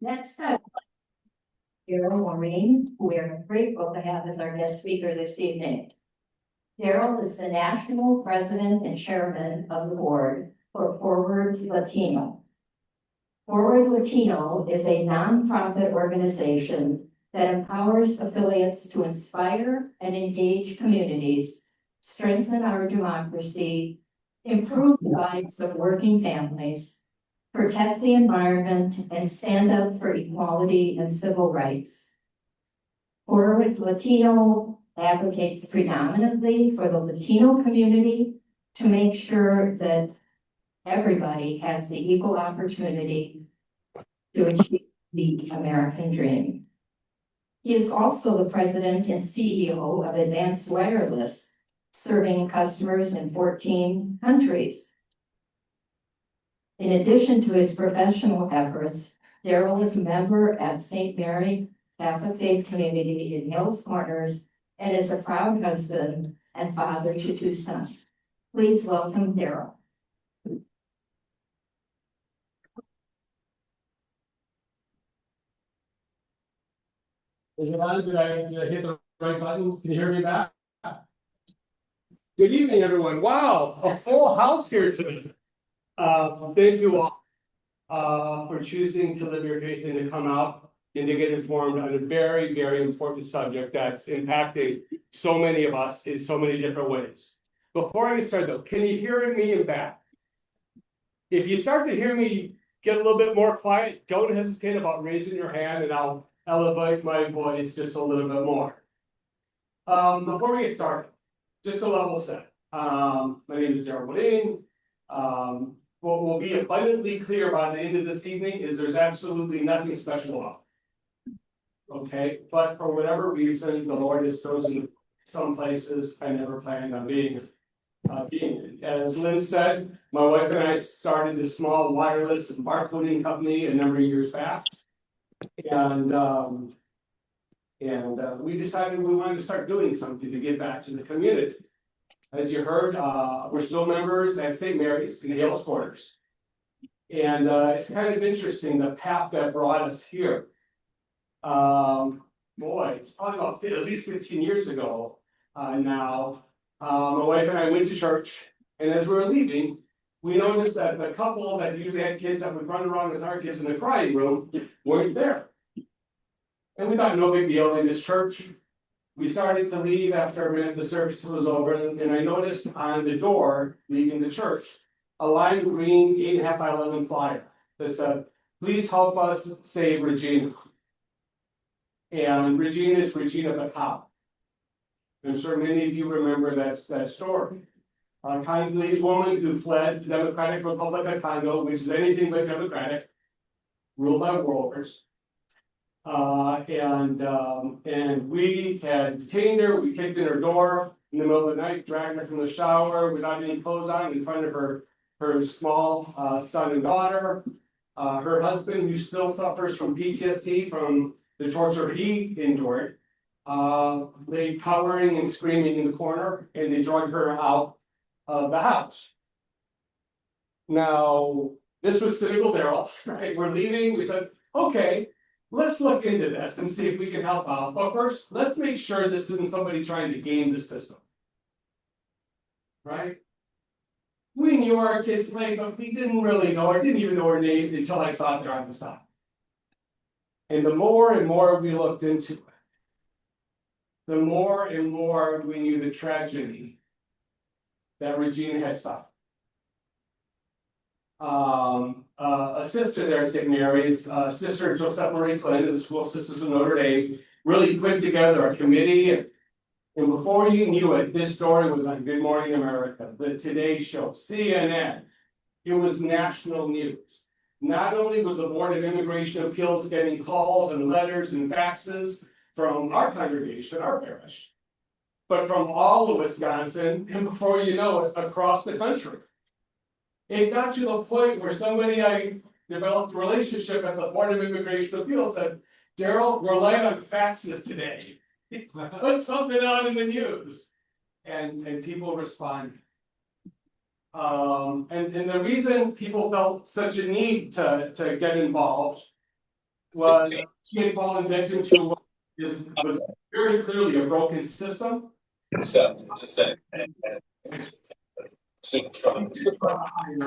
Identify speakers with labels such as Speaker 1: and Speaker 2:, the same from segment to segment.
Speaker 1: Next up, Darryl Morin, who we are grateful to have as our guest speaker this evening. Darryl is the national president and chairman of the board for Forward Latino. Forward Latino is a nonprofit organization that empowers affiliates to inspire and engage communities, strengthen our democracy, improve the lives of working families, protect the environment, and stand up for equality and civil rights. Forward Latino advocates predominantly for the Latino community to make sure that everybody has the equal opportunity to achieve the American dream. He is also the president and CEO of Advanced Wireless, serving customers in 14 countries. In addition to his professional efforts, Darryl is a member at St. Mary Catholic Faith Community in Hales Corners and is a proud husband and father to 2 sons. Please welcome Darryl.
Speaker 2: Is it on? Did I hit the right button? Can you hear me back? Good evening, everyone. Wow, a full house here today. Thank you all for choosing to live your faith and to come out and to get informed on a very, very important subject that's impacting so many of us in so many different ways. Before I get started though, can you hear me in back? If you start to hear me get a little bit more quiet, don't hesitate about raising your hand and I'll elevate my voice just a little bit more. Before we get started, just a level set. My name is Darryl Morin. What will be abundantly clear by the end of this evening is there's absolutely nothing special about it. Okay, but for whatever reason, the Lord has chosen some places I never planned on being in. As Lynn said, my wife and I started a small wireless and barcoding company a number of years back. And we decided we wanted to start doing something to give back to the community. As you heard, we're still members at St. Mary's in Hales Corners. And it's kind of interesting, the path that brought us here. Boy, it's probably about at least 15 years ago now. My wife and I went to church, and as we were leaving, we noticed that the couple that usually had kids that would run around with our kids in the crying room weren't there. And we thought, no big deal in this church. We started to leave after a minute, the service was over, and I noticed on the door leaving the church, a lime green 8.5 by 11 flyer that said, "Please help us save Regina." And Regina is Regina the cow. I'm sure many of you remember that story. A Congolese woman who fled the Democratic Republic of Congo, which is anything but democratic, ruled by warlords. And we had detained her. We kicked in her door in the middle of the night, dragged her from the shower without any clothes on in front of her small son and daughter. Her husband, who still suffers from PTSD from the torture he endured, lay cowering and screaming in the corner, and they dragged her out of the house. Now, this was typical Darryl, right? We're leaving. We said, okay, let's look into this and see if we can help out. But first, let's make sure this isn't somebody trying to game the system. Right? We knew our kids played, but we didn't really know. I didn't even know her name until I saw it there on the side. And the more and more we looked into it, the more and more we knew the tragedy that Regina had suffered. A sister there at St. Mary's, Sister Joseph Marie Flynn of the School Sisters of Notre Dame, really put together a committee. And before you knew it, this story was on Good Morning America, the Today Show, CNN. It was national news. Not only was the Board of Immigration Appeals getting calls and letters and faxes from our congregation, our parish, but from all of Wisconsin, and before you know it, across the country. It got to the point where somebody I developed a relationship at the Board of Immigration Appeals said, "Darryl, we're light on faxes today. Put something out in the news." And people responded. And the reason people felt such a need to get involved was he had fallen victim to what was very clearly a broken system.
Speaker 3: Except to say,
Speaker 2: You're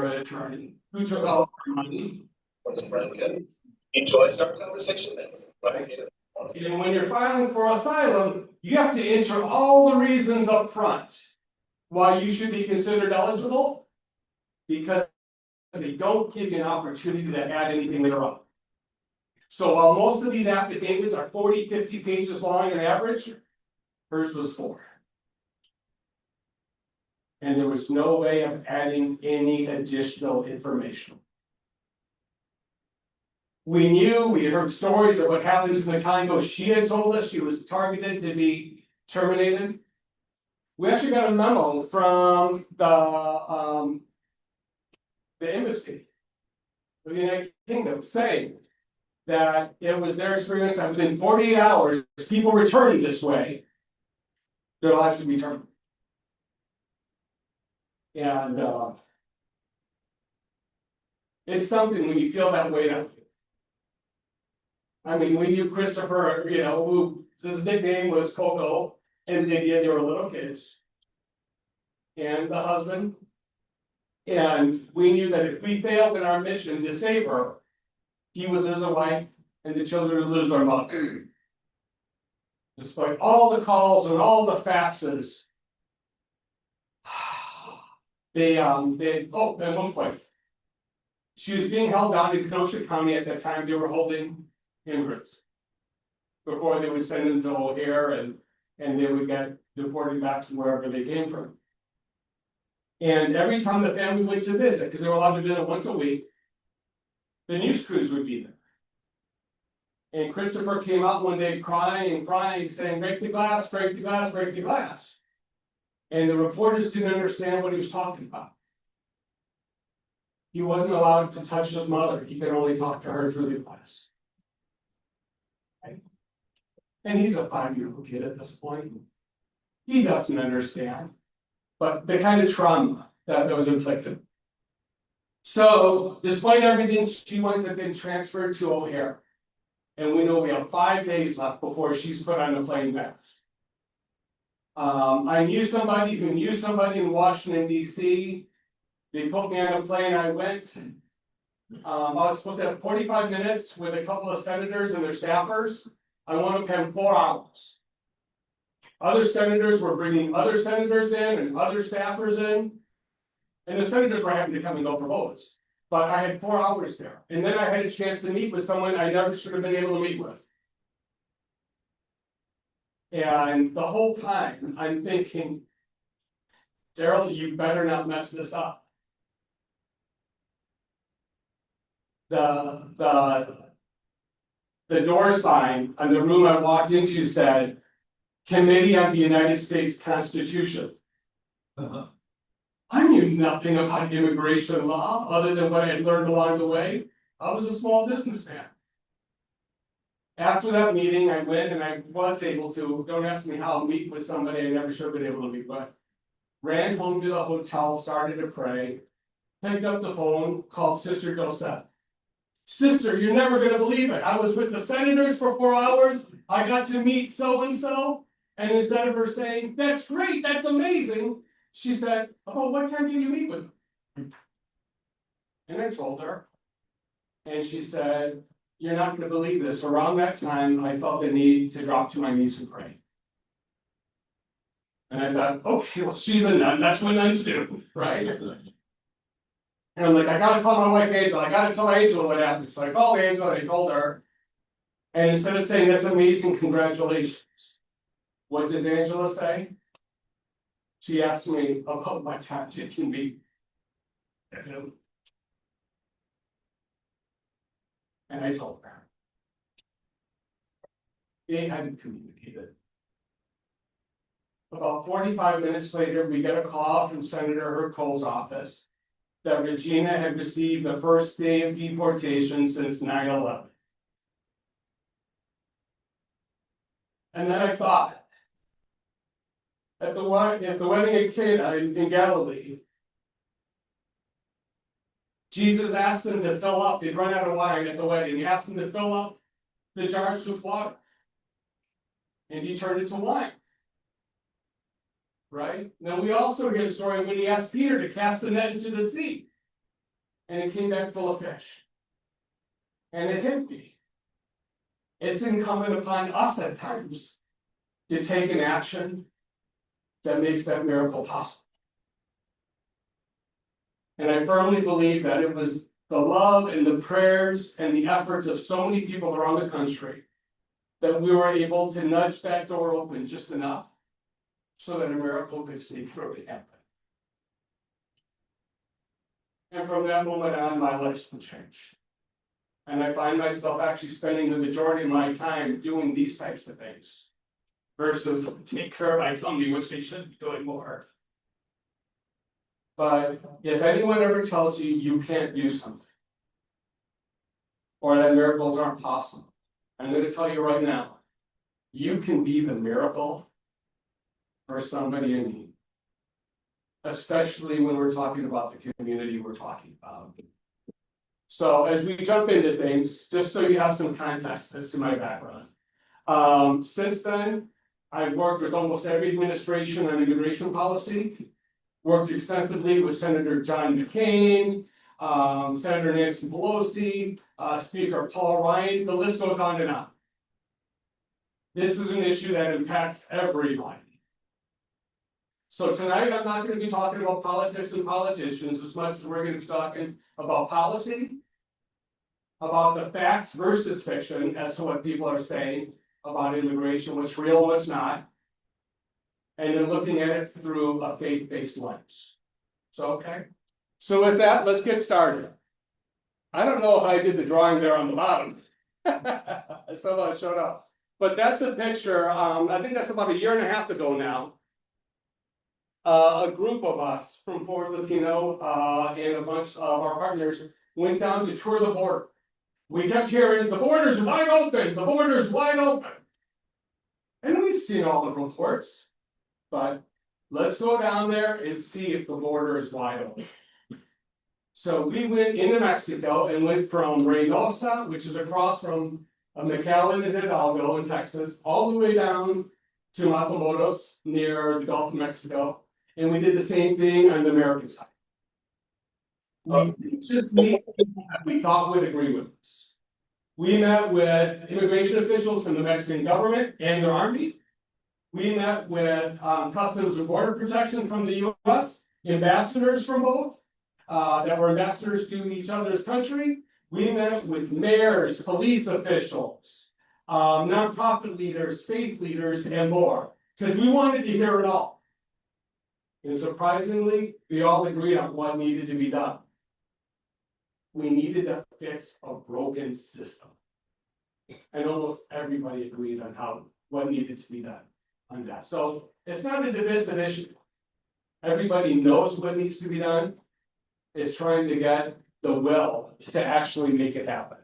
Speaker 2: an attorney who took all our money.
Speaker 3: enjoys our conversation. Right?
Speaker 2: And when you're filing for asylum, you have to enter all the reasons up front why you should be considered eligible, because they don't give you an opportunity to add anything later on. So while most of these affidavits are 40, 50 pages long on average, hers was 4. And there was no way of adding any additional information. We knew, we had heard stories of what happens in the Congo. She had told us she was targeted to be terminated. We actually got a memo from the embassy of the United Kingdom saying that it was their experience that within 48 hours, people returning this way, their lives would be terminated. And it's something when you feel that weight up. I mean, we knew Christopher, who his nickname was Coco, and they were little kids, and the husband. And we knew that if we failed in our mission to save her, he would lose a wife and the children would lose their mother. Despite all the calls and all the faxes, at one point, she was being held down in Kenosha County at that time. They were holding immigrants before they would send them to O'Hare and they would get deported back to wherever they came from. And every time the family went to visit, because they were allowed to visit once a week, the news crews would be there. And Christopher came out one day crying, saying, break the glass, break the glass, break the glass. And the reporters didn't understand what he was talking about. He wasn't allowed to touch his mother. He could only talk to her through the glass. Right? And he's a 5-year-old kid at this point. He doesn't understand. But the kind of trauma that was inflicted. So, despite everything, she winds up getting transferred to O'Hare. And we know we have 5 days left before she's put on the plane back. I knew somebody who knew somebody in Washington, D.C. They put me on a plane, I went. I was supposed to have 45 minutes with a couple of senators and their staffers. I wound up having 4 hours. Other senators were bringing other senators in and other staffers in. And the senators were having to come and go for votes. But I had 4 hours there. And then I had a chance to meet with someone I never should have been able to meet with. And the whole time I'm thinking, Darryl, you better not mess this up. The door sign on the room I walked into said, Committee on the United States Constitution. I knew nothing about immigration law other than what I had learned along the way. I was a small businessman. After that meeting, I went and I was able to, don't ask me how, meet with somebody I never should have been able to meet with. Ran home to the hotel, started to pray, picked up the phone, called Sister Josette. Sister, you're never going to believe it. I was with the senators for 4 hours. I got to meet so-and-so. And instead of her saying, that's great, that's amazing, she said, oh, what time did you meet with him? And I told her. And she said, you're not going to believe this. Around that time, I felt the need to drop to my knees and pray. And I thought, okay, well, she's a nun. That's what nuns do, right? And I'm like, I got to call my wife Angel. I got to tell Angel what happened. So I called Angel and I told her. And instead of saying, that's amazing, congratulations. What does Angela say? She asked me about my time taking me at him. And I told her. They hadn't communicated. About 45 minutes later, we get a call from Senator Hercole's office that Regina had received the first day of deportation since 9/11. And then I thought, at the wedding at Cana in Galilee, Jesus asked them to fill up. They'd run out of wine at the wedding. He asked them to fill up the jars with water. And he turned it to wine. Right? Then we also hear the story when he asked Peter to cast the net into the sea. And it came back full of fish. And it hit me. It's incumbent upon us at times to take an action that makes that miracle possible. And I firmly believe that it was the love and the prayers and the efforts of so many people around the country that we were able to nudge that door open just enough so that a miracle could sneak through and happen. And from that moment on, my life's been changed. And I find myself actually spending the majority of my time doing these types of things versus take care of my family, which they should be doing more. But if anyone ever tells you you can't do something, or that miracles aren't possible, I'm going to tell you right now, you can be the miracle for somebody in need. Especially when we're talking about the community we're talking about. So as we jump into things, just so you have some context as to my background. Since then, I've worked with almost every administration on immigration policy. Worked extensively with Senator John McCain, Senator Nancy Pelosi, Speaker Paul Ryan, the list goes on and on. This is an issue that impacts everybody. So tonight, I'm not going to be talking about politics and politicians as much as we're going to be talking about policy, about the facts versus fiction as to what people are saying about immigration, what's real, what's not, and then looking at it through a faith-based lens. So, okay. So with that, let's get started. I don't know if I did the drawing there on the bottom. Somehow it showed up. But that's a picture, I think that's about 1.5 years ago now. A group of us from Forward Latino and a bunch of our partners went down to tour the border. We kept hearing, the border's wide open, the border's wide open. And we've seen all the reports, but let's go down there and see if the border is wide open. So we went into Mexico and went from Reynosa, which is across from McAllen and Hidalgo in Texas, all the way down to Matamoros near the Gulf of Mexico. And we did the same thing on the American side. We just meet people that we thought would agree with us. We met with immigration officials from the Mexican government and their army. We met with Customs and Border Protection from the U.S., ambassadors from both, that were ambassadors to each other's country. We met with mayors, police officials, nonprofit leaders, faith leaders, and more, because we wanted to hear it all. And surprisingly, we all agreed on what needed to be done. We needed to fix a broken system. And almost everybody agreed on what needed to be done on that. So it's not a divisive issue. Everybody knows what needs to be done. It's trying to get the will to actually make it happen.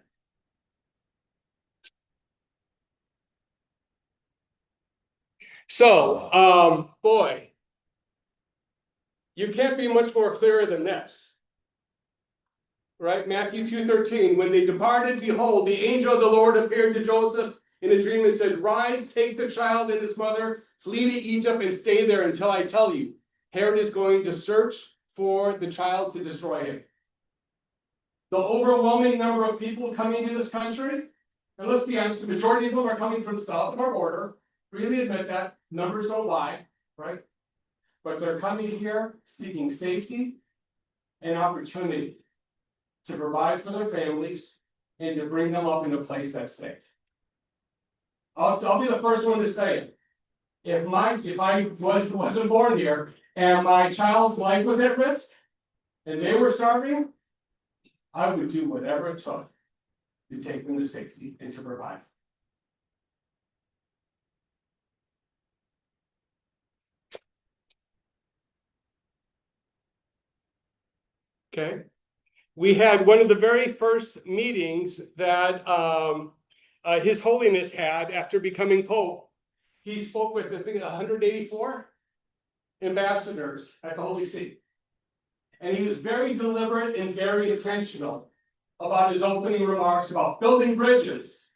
Speaker 2: So, boy. You can't be much more clearer than this. Right? Matthew 2:13, when they departed, behold, the angel of the Lord appeared to Joseph in a dream and said, rise, take the child and his mother, flee to Egypt and stay there until I tell you. Herod is going to search for the child to destroy him. The overwhelming number of people coming to this country, and let's be honest, the majority of them are coming from south of our border. Really admit that, numbers don't lie, right? But they're coming here seeking safety and opportunity to provide for their families and to bring them up in a place that's safe. I'll be the first one to say it. If I wasn't born here and my child's life was at risk and they were starving, I would do whatever it took to take them to safety and to provide. Okay. We had one of the very first meetings that His Holiness had after becoming Pope. He spoke with, I think, 184 ambassadors at the Holy See. And he was very deliberate and very intentional about his opening remarks about building bridges,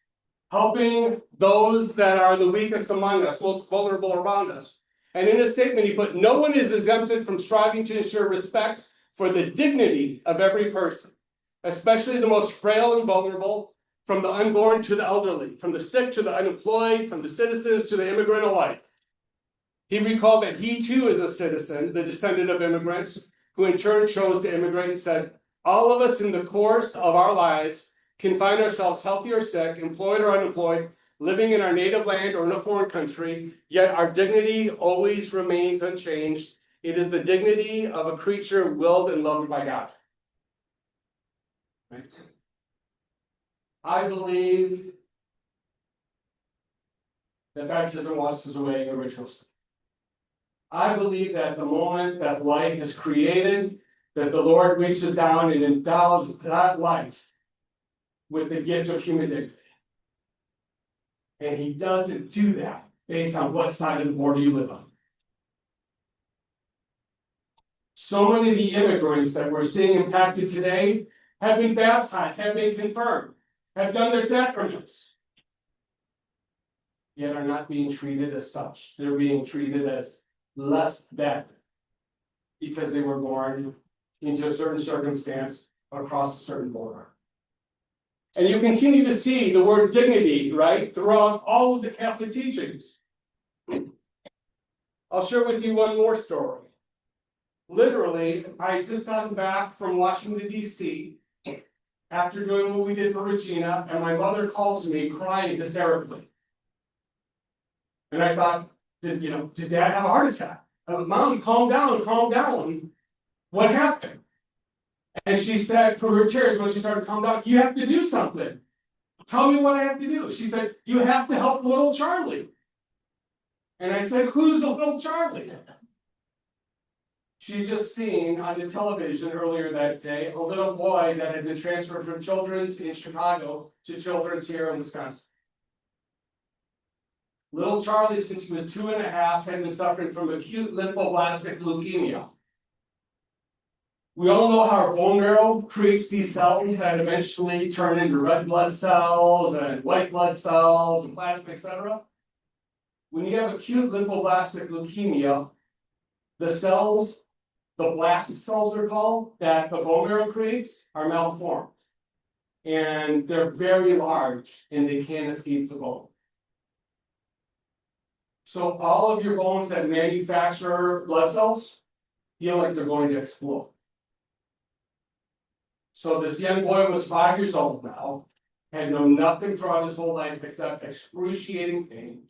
Speaker 2: helping those that are the weakest among us, most vulnerable around us. And in his statement, he put, no one is exempted from striving to ensure respect for the dignity of every person, especially the most frail and vulnerable, from the unborn to the elderly, from the sick to the unemployed, from the citizens to the immigrant alike. He recalled that he too is a citizen, the descendant of immigrants, who in turn chose to immigrate, and said, all of us in the course of our lives can find ourselves healthy or sick, employed or unemployed, living in our native land or in a foreign country, yet our dignity always remains unchanged. It is the dignity of a creature willed and loved by God. Right? I believe that baptism washes away original sin. I believe that the moment that life is created, that the Lord reaches down and endows that life with the gift of human dignity. And he doesn't do that based on what side of the border you live on. So many of the immigrants that we're seeing impacted today have been baptized, have been confirmed, have done their sacraments, yet are not being treated as such. They're being treated as less than because they were born into a certain circumstance across a certain border. And you continue to see the word dignity, right, throughout all of the Catholic teachings. I'll share with you one more story. Literally, I had just gotten back from Washington, D.C. after doing what we did for Regina, and my mother calls me crying hysterically. And I thought, did Dad have a heart attack? Mom, calm down, calm down. What happened? And she said, through her tears, when she started to calm down, you have to do something. Tell me what I have to do. She said, you have to help little Charlie. And I said, who's the little Charlie? She just seen on the television earlier that day a little boy that had been transferred from Children's in Chicago to Children's here in Wisconsin. Little Charlie, since he was 2.5, had been suffering from acute lymphoblastic leukemia. We all know how our bone marrow creates these cells that eventually turn into red blood cells and white blood cells and plasma, etc. When you have acute lymphoblastic leukemia, the cells, the blast cells are called, that the bone marrow creates are malformed. And they're very large and they can't escape the bone. So all of your bones that manufacture blood cells feel like they're going to explode. So this young boy was 5 years old now, had known nothing throughout his whole life except excruciating pain.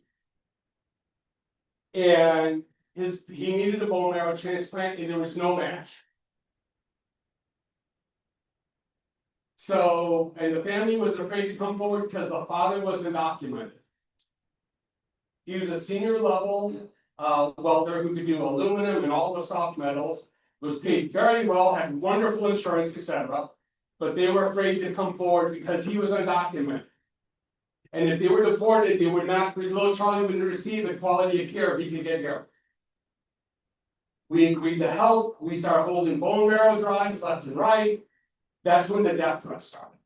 Speaker 2: And he needed a bone marrow transplant and there was no match. So, and the family was afraid to come forward because the father wasn't documented. He was a senior level welder who could do aluminum and all the soft metals, was paid very well, had wonderful insurance, etc. But they were afraid to come forward because he was undocumented. And if they were deported, they would not, little Charlie wouldn't receive the quality of care he could get here. We agreed to help. We started holding bone marrow drives left and right. That's when the death threat started.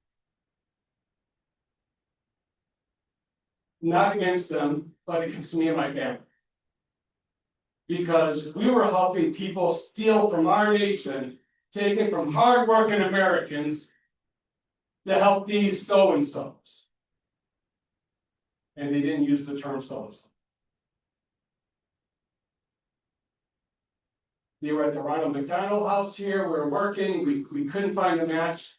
Speaker 2: Not against them, but against me and my family. Because we were helping people steal from our nation, taken from hardworking Americans to help these so-and-sos. And they didn't use the term so-and-so. They were at the Ronald McDonald House here, we were working, we couldn't find a match.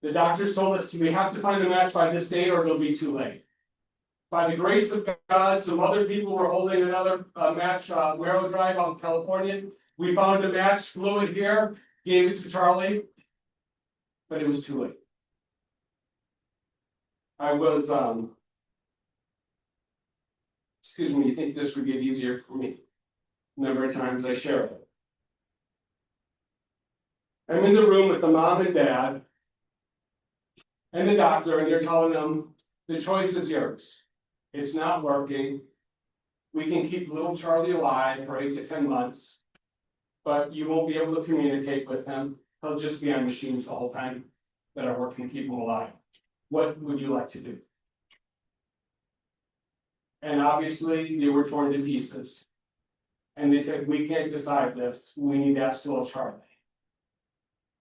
Speaker 2: The doctors told us we have to find a match by this date or it'll be too late. By the grace of God, some other people were holding another match marrow drive out in California. We found a match fluid here, gave it to Charlie, but it was too late. I was, excuse me, you think this would get easier for me? Number of times I share it. I'm in the room with the mom and dad and the doctor, and they're telling them, the choice is yours. It's not working. We can keep little Charlie alive for 8 to 10 months, but you won't be able to communicate with him. He'll just be on machines the whole time that are working to keep him alive. What would you like to do? And obviously, they were torn to pieces. And they said, we can't decide this, we need to ask little Charlie.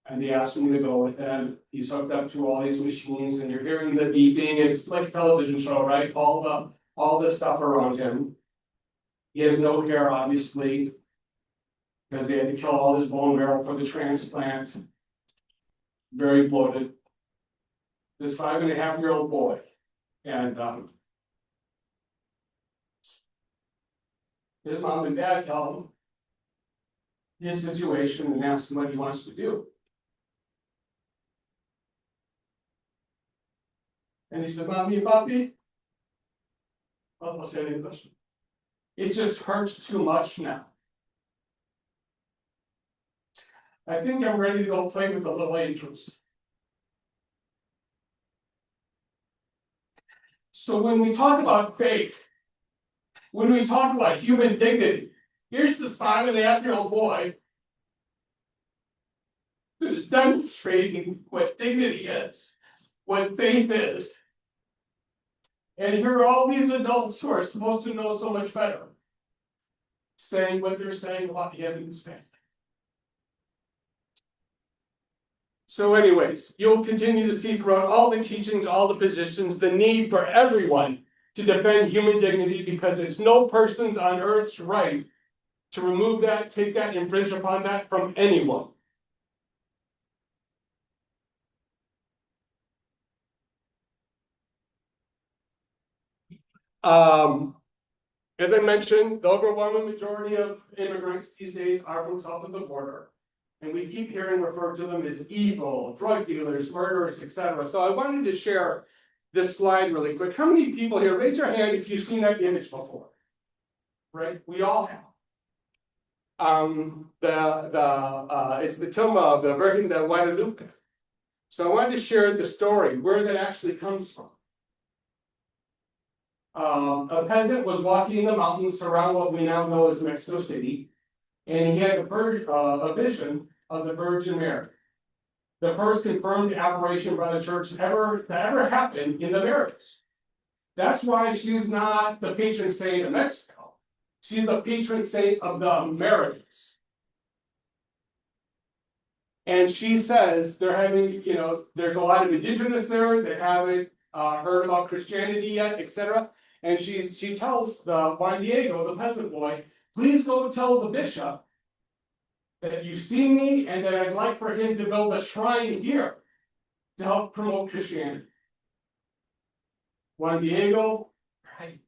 Speaker 2: And they asked me to go with them, he's hooked up to all these machines, and you're hearing the beeping, it's like a television show, right? All the stuff around him. He has no hair, obviously, because they had to kill all his bone marrow for the transplant. Very bloated. This 5.5-year-old boy, and his mom and dad tell him his situation and ask him what he wants to do. And he said, Mommy and Papi, I'll say it in English. It just hurts too much now. I think I'm ready to go play with the little angels. So when we talk about faith, when we talk about human dignity, here's this 5.5-year-old boy who's demonstrating what dignity is, what faith is. And here are all these adults who are supposed to know so much better, saying what they're saying about him and his family. So anyways, you'll continue to see throughout all the teachings, all the positions, the need for everyone to defend human dignity, because it's no person's on earth's right to remove that, take that, infringe upon that from anyone. As I mentioned, the overwhelming majority of immigrants these days are from south of the border. And we keep hearing referred to them as evil, drug dealers, murderers, etc. So I wanted to share this slide really quick. How many people here, raise your hand if you've seen that image before? Right, we all have. It's the tomb of the Virgin de Guadalupe. So I wanted to share the story, where that actually comes from. A peasant was walking in the mountains around what we now know as Mexico City, and he had a vision of the Virgin Mary, the first confirmed apparition by the church that ever happened in the Americas. That's why she's not the patron saint of Mexico. She's the patron saint of the Americas. And she says they're having, there's a lot of indigenous there that haven't heard about Christianity yet, etc. And she tells the Juan Diego, the peasant boy, please go tell the bishop that you've seen me and that I'd like for him to build a shrine here to help promote Christianity. Juan Diego, right,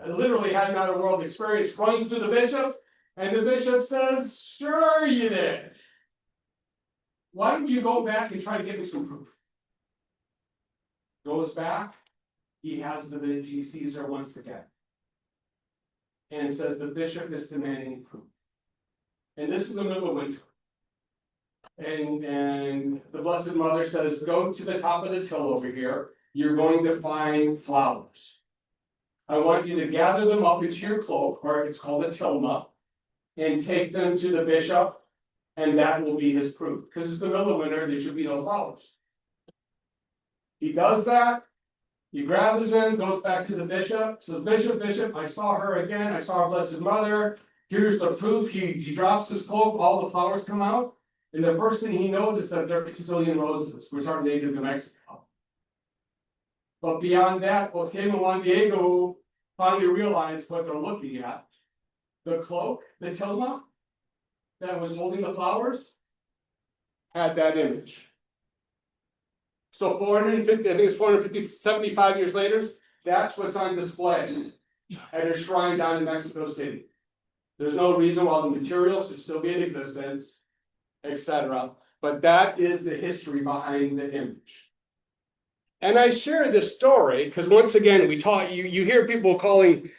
Speaker 2: literally had not a world experience, runs to the bishop, and the bishop says, sure you did. Why don't you go back and try to get me some proof? Goes back, he has the vision, he sees her once again. And says the bishop is demanding proof. And this is the middle of winter. And the Blessed Mother says, go to the top of this hill over here. You're going to find flowers. I want you to gather them up into your cloak, or it's called a tilma, and take them to the bishop, and that will be his proof. Because it's the middle of winter, there should be no flowers. He does that. He gathers them, goes back to the bishop, says, Bishop, I saw her again. I saw our Blessed Mother. Here's the proof. He drops his cloak, all the flowers come out. And the first thing he knows is that they're Castilian roses, which are native to Mexico. But beyond that, both him and Juan Diego finally realized what they're looking at. The cloak, the tilma, that was holding the flowers, had that image. So 450, I think it's 75 years later, that's what's on display at a shrine down in Mexico City. There's no reason why the materials should still be in existence, etc. But that is the history behind the image. And I share this story because once again, we taught you hear people calling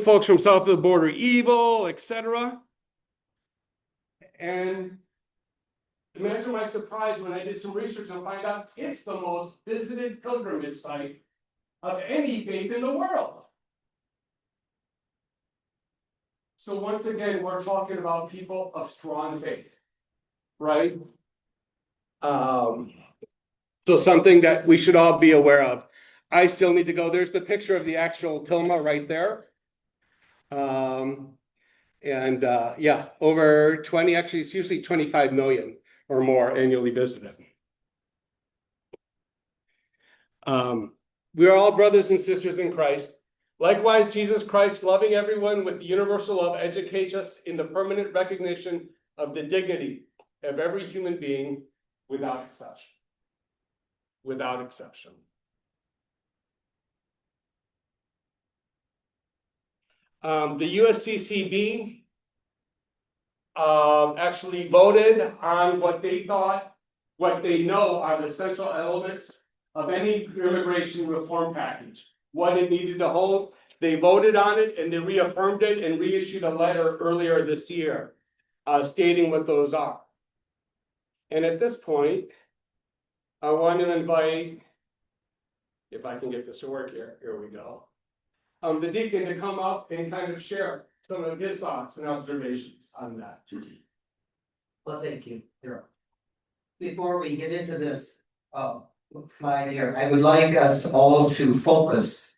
Speaker 2: folks from south of the border evil, etc. And imagine my surprise when I did some research and find out it's the most visited pilgrimage site of any faith in the world. So once again, we're talking about people of strong faith, right? So something that we should all be aware of. I still need to go. There's the picture of the actual tilma right there. Yeah, over 20, actually, it's usually 25 million or more annually visited. We are all brothers and sisters in Christ. Likewise, Jesus Christ, loving everyone with universal love, educates us in the permanent recognition of the dignity of every human being without exception. Without exception. The USCCB actually voted on what they thought, what they know are the central elements of any immigration reform package, what it needed to hold. They voted on it and they reaffirmed it and reissued a letter earlier this year stating what those are. And at this point, I want to invite, if I can get this to work here we go. The deacon to come up and kind of share some of his thoughts and observations on that.
Speaker 4: Well, thank you, Darryl. Before we get into this slide here, I would like us all to focus,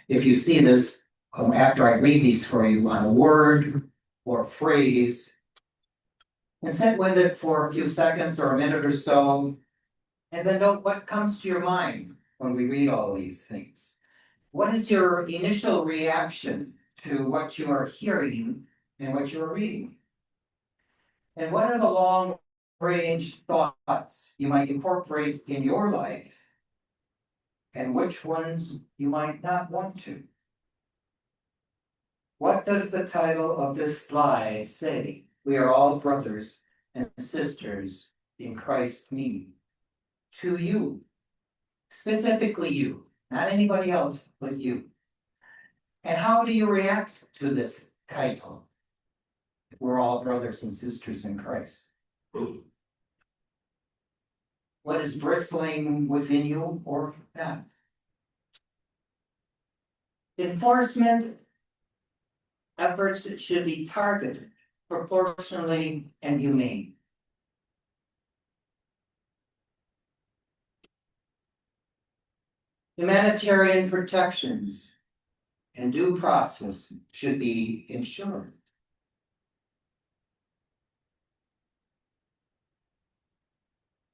Speaker 4: if you see this, after I read these for you, on a word or phrase, and sit with it for a few seconds or a minute or so, and then note what comes to your mind when we read all these things. What is your initial reaction to what you are hearing and what you are reading? And what are the long-range thoughts you might incorporate in your life? And which ones you might not want to? What does the title of this slide say? We are all brothers and sisters in Christ mean to you, specifically you, not anybody else but you. And how do you react to this title? We're all brothers and sisters in Christ. What is bristling within you or not? Enforcement efforts should be targeted, proportionally and humane. Humanitarian protections and due process should be ensured.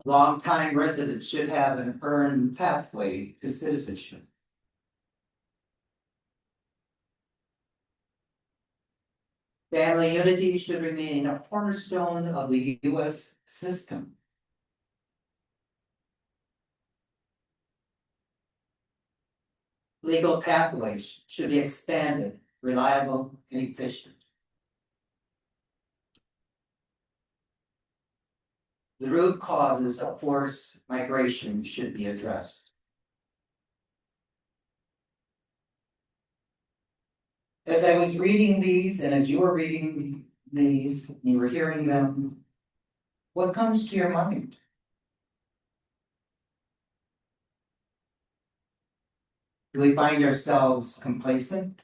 Speaker 4: Long-time residents should have an earned pathway to citizenship. Family unity should remain a cornerstone of the U.S. system. Legal pathways should be expanded, reliable, and efficient. The root causes of forced migration should be addressed. As I was reading these, and as you were reading these, and you were hearing them, what comes to your mind? Do we find ourselves complacent?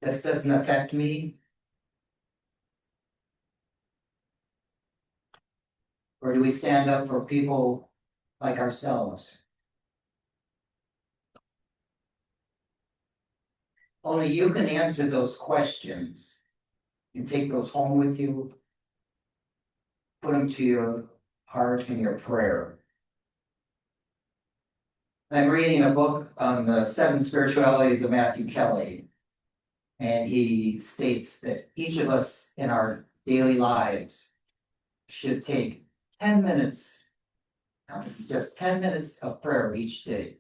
Speaker 4: This doesn't affect me. Or do we stand up for people like ourselves? Only you can answer those questions and take those home with you. Put them to your heart and your prayer. I'm reading a book on the 7 spiritualities of Matthew Kelly. And he states that each of us in our daily lives should take 10 minutes. Now, this is just 10 minutes of prayer each day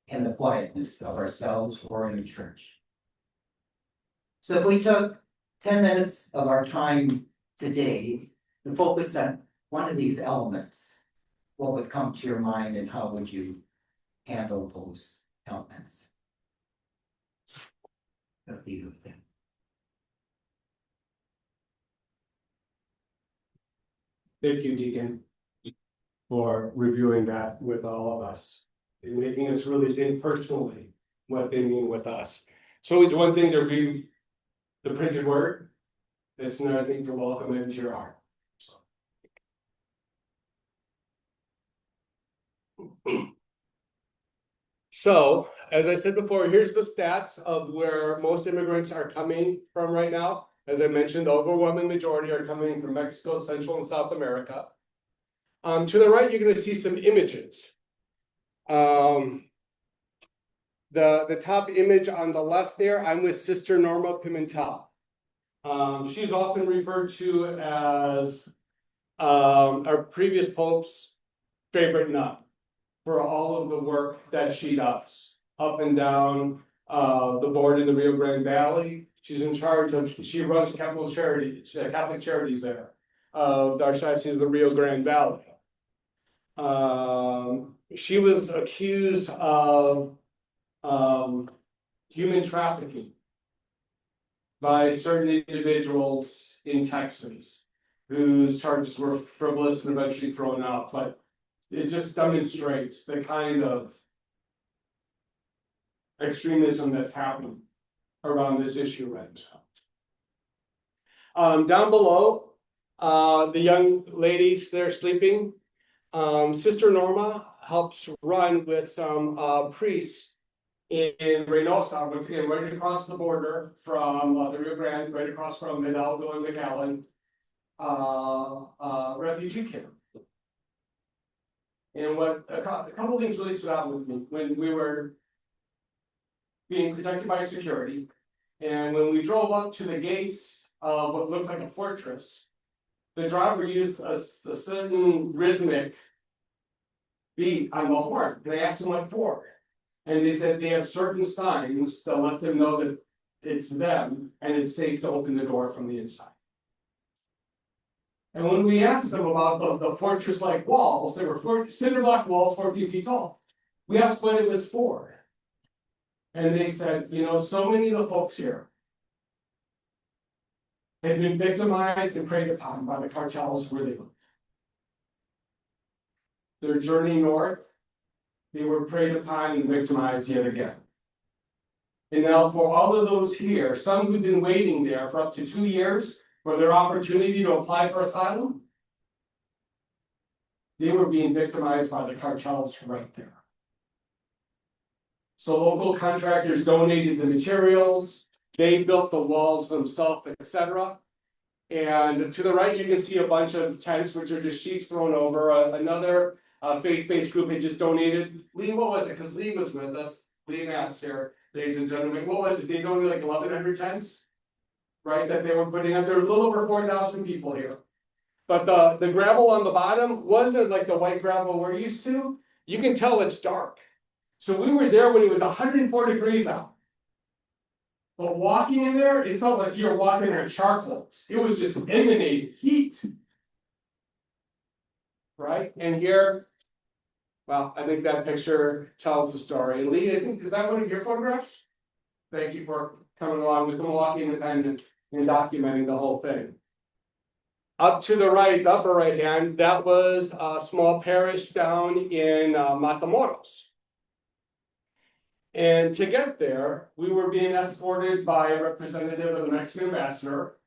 Speaker 4: in the quietness of ourselves or in a church. So if we took 10 minutes of our time today and focused on one of these elements, what would come to your mind and how would you handle those elements? I'll leave it with that.
Speaker 2: Thank you, Deacon, for reviewing that with all of us and making us really think personally what they mean with us. It's always one thing to read the printed word. It's another thing to welcome it into your heart. So. So, as I said before, here's the stats of where most immigrants are coming from right now. As I mentioned, the overwhelming majority are coming from Mexico, Central and South America. To the right, you're going to see some images. The top image on the left there, I'm with Sister Norma Pimentel. She's often referred to as our previous Pope's favorite nun for all of the work that she does up and down the board in the Rio Grande Valley. She's in charge of, she runs Catholic charities there of the Archdiocese of the Rio Grande Valley. She was accused of human trafficking by certain individuals in Texas whose charges were frivolous and eventually thrown out, but it just demonstrates the kind of extremism that's happening around this issue right now. Down below, the young ladies they're sleeping. Sister Norma helps run with some priests in Reynosa, once again, right across the border from the Rio Grande, right across from Hidalgo and McAllen, refugee camp. And what a couple of things really stood out with me when we were being protected by security, and when we drove up to the gates of what looked like a fortress, the driver used a certain rhythmic beat on the horn. And I asked them what for. And they said they have certain signs that let them know that it's them and it's safe to open the door from the inside. And when we asked them about the fortress-like walls, they were cinder block walls 14 feet tall. We asked what it was for. And they said, you know, so many of the folks here had been victimized and preyed upon by the cartels where they lived. Their journey north, they were preyed upon and victimized yet again. And now for all of those here, some who've been waiting there for up to 2 years for their opportunity to apply for asylum, they were being victimized by the cartels right there. So local contractors donated the materials, they built the walls themselves, etc. And to the right, you can see a bunch of tents, which are just sheets thrown over. Another faith-based group had just donated. Lee, what was it? Because Lee was with us. Lee Matt's here, ladies and gentlemen. What was it? They donated like 1,100 tents, right? That they were putting up. There were a little over 4,000 people here. But the gravel on the bottom wasn't like the white gravel we're used to. You can tell it's dark. So we were there when it was 104 degrees out. But walking in there, it felt like you were walking on charcoals. It was just emanating heat. Right? And here, well, I think that picture tells the story. And Lee, I think, is that one of your photographs? Thank you for coming along with the Milwaukee Independent and documenting the whole thing. Up to the right, the upper right hand, that was a small parish down in Matamoros. And to get there, we were being escorted by a representative of the Mexican ambassador.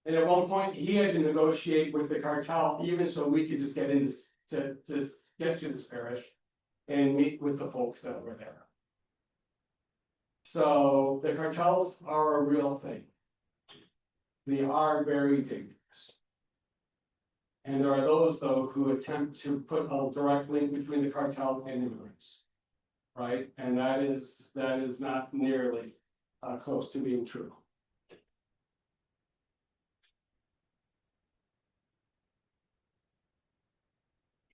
Speaker 2: And at one point, he had to negotiate with the cartel, even so we could just get in to get to this parish and meet with the folks that were there. So the cartels are a real thing. They are very dangerous. And there are those, though, who attempt to put a direct link between the cartel and immigrants. Right? And that is not nearly close to being true.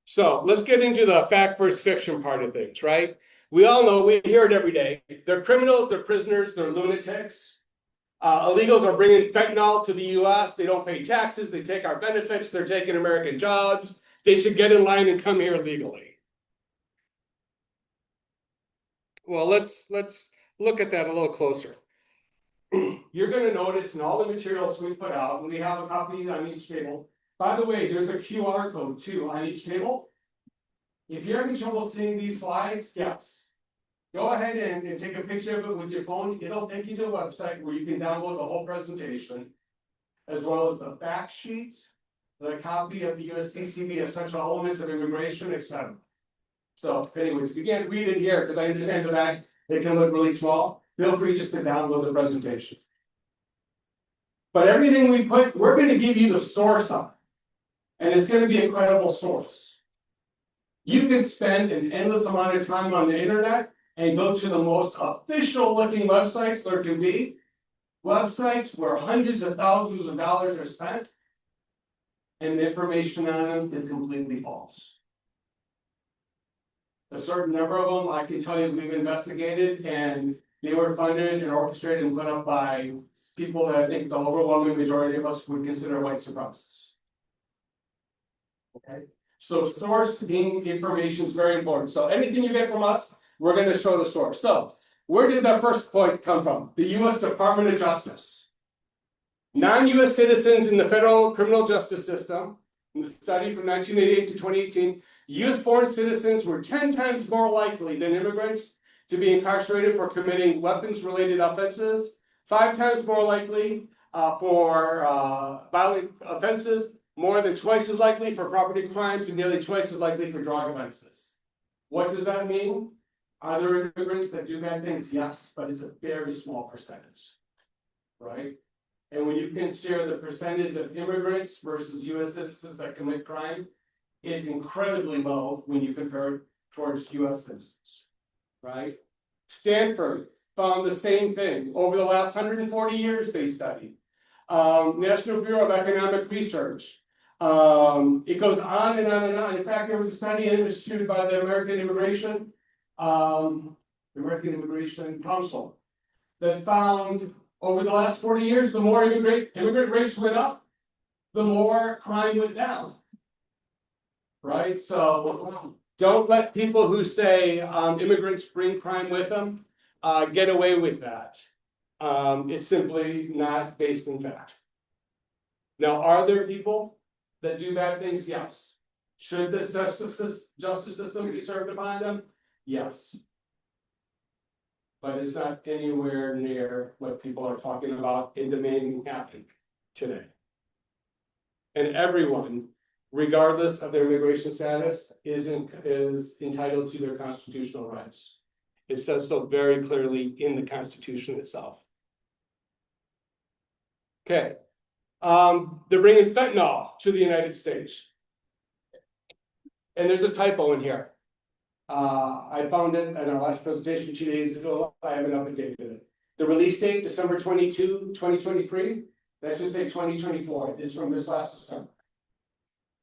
Speaker 2: So let's get into the fact versus fiction part of things, right? We all know, we hear it every day. They're criminals, they're prisoners, they're lunatics. Illegals are bringing fentanyl to the US. They don't pay taxes, they take our benefits, they're taking American jobs. They should get in line and come here legally. Well, let's look at that a little closer. You're going to notice in all the materials we put out, and we have a copy on each table. By the way, there's a QR code too on each table. If you're having trouble seeing these slides, yes, go ahead and take a picture of it with your phone. It'll take you to a website where you can download the whole presentation, as well as the fact sheet, the copy of the USCCB Essential Elements of Immigration, etc. So anyways, if you can't read it here, because I understand the back, it can look really small, feel free just to download the presentation. But everything we put, we're gonna give you the source on it. And it's gonna be a credible source. You can spend an endless amount of time on the internet and go to the most official looking websites there can be. Websites where hundreds of thousands of dollars are spent. And the information on them is completely false. A certain number of them, I can tell you, we've investigated, and they were funded and orchestrated and put up by people that I think the overwhelming majority of us would consider white supremacists. Okay, so sourcing information is very important. So anything you get from us, we're going to show the source. So where did that first point come from? The U.S. Department of Justice. Non-U.S. citizens in the federal criminal justice system, in the study from 1988 to 2018, U.S.-born citizens were 10 times more likely than immigrants to be incarcerated for committing weapons-related offenses, 5 times more likely for violent offenses, more than twice as likely for property crimes, and nearly twice as likely for drug offenses. What does that mean? Are there immigrants that do bad things? Yes, but it's a very small percentage, right? And when you consider the percentage of immigrants versus U.S. citizens that commit crime, it's incredibly low when you compare it towards U.S. citizens, right? Stanford found the same thing over the last 140 years they studied. National Bureau of Economic Research. It goes on and on and on. In fact, there was a study instituted by the American Immigration Council that found over the last 40 years, the more immigrant rates went up, the more crime went down. Right? So don't let people who say immigrants bring crime with them get away with that. It's simply not based in fact. Now, are there people that do bad things? Yes. Should the justice system be served upon them? Yes. But it's not anywhere near what people are talking about and demanding happen today. And everyone, regardless of their immigration status, is entitled to their constitutional rights. It says so very clearly in the Constitution itself. Okay, they're bringing fentanyl to the United States. And there's a typo in here. I found it in our last presentation 2 days ago. I haven't updated it. The release date, December 22, 2023. That should say 2024. It's from this last December.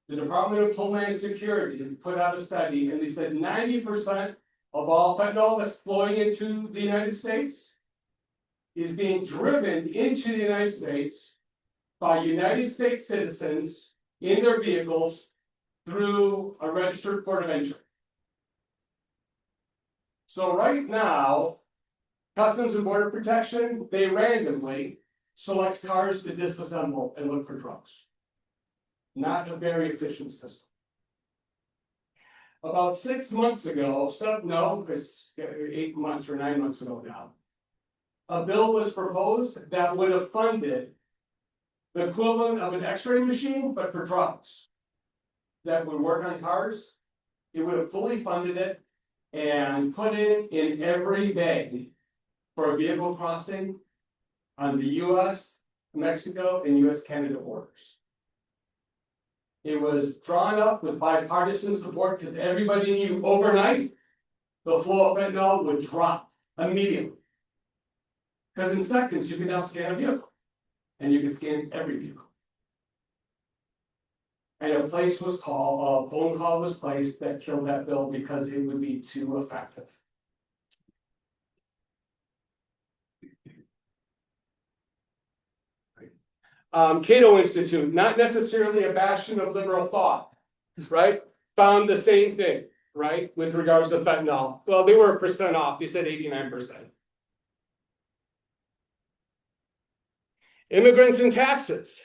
Speaker 2: The Department of Homeland Security put out a study, and they said 90% of all fentanyl that's flowing into the United States is being driven into the United States by United States citizens in their vehicles through a registered port of entry. So right now, Customs and Border Protection, they randomly select cars to disassemble and look for drugs. Not a very efficient system. About 6 months ago, it's 8 months or 9 months ago now, a bill was proposed that would have funded the equivalent of an X-ray machine, but for drugs that would work on cars. It would have fully funded it and put it in every bay for a vehicle crossing on the US, Mexico, and US Canada borders. It was drawn up with bipartisan support because everybody knew overnight the flow of fentanyl would drop immediately. Because in seconds you can now scan a vehicle, and you can scan every vehicle. And a phone call was placed that killed that bill because it would be too effective. Cato Institute, not necessarily a bastion of liberal thought, right? Found the same thing, right? With regards to fentanyl. Well, they were 1% off. They said 89%. Immigrants and taxes.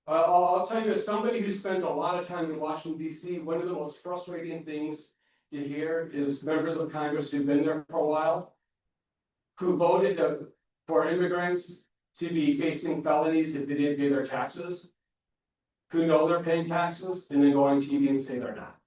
Speaker 2: I'll tell you, as somebody who spends a lot of time in Washington, D.C., one of the most frustrating things to hear is members of Congress who've been there for a while, who voted for immigrants to be facing felonies if they didn't pay their taxes. who know they're paying taxes and then go on TV and say they're not.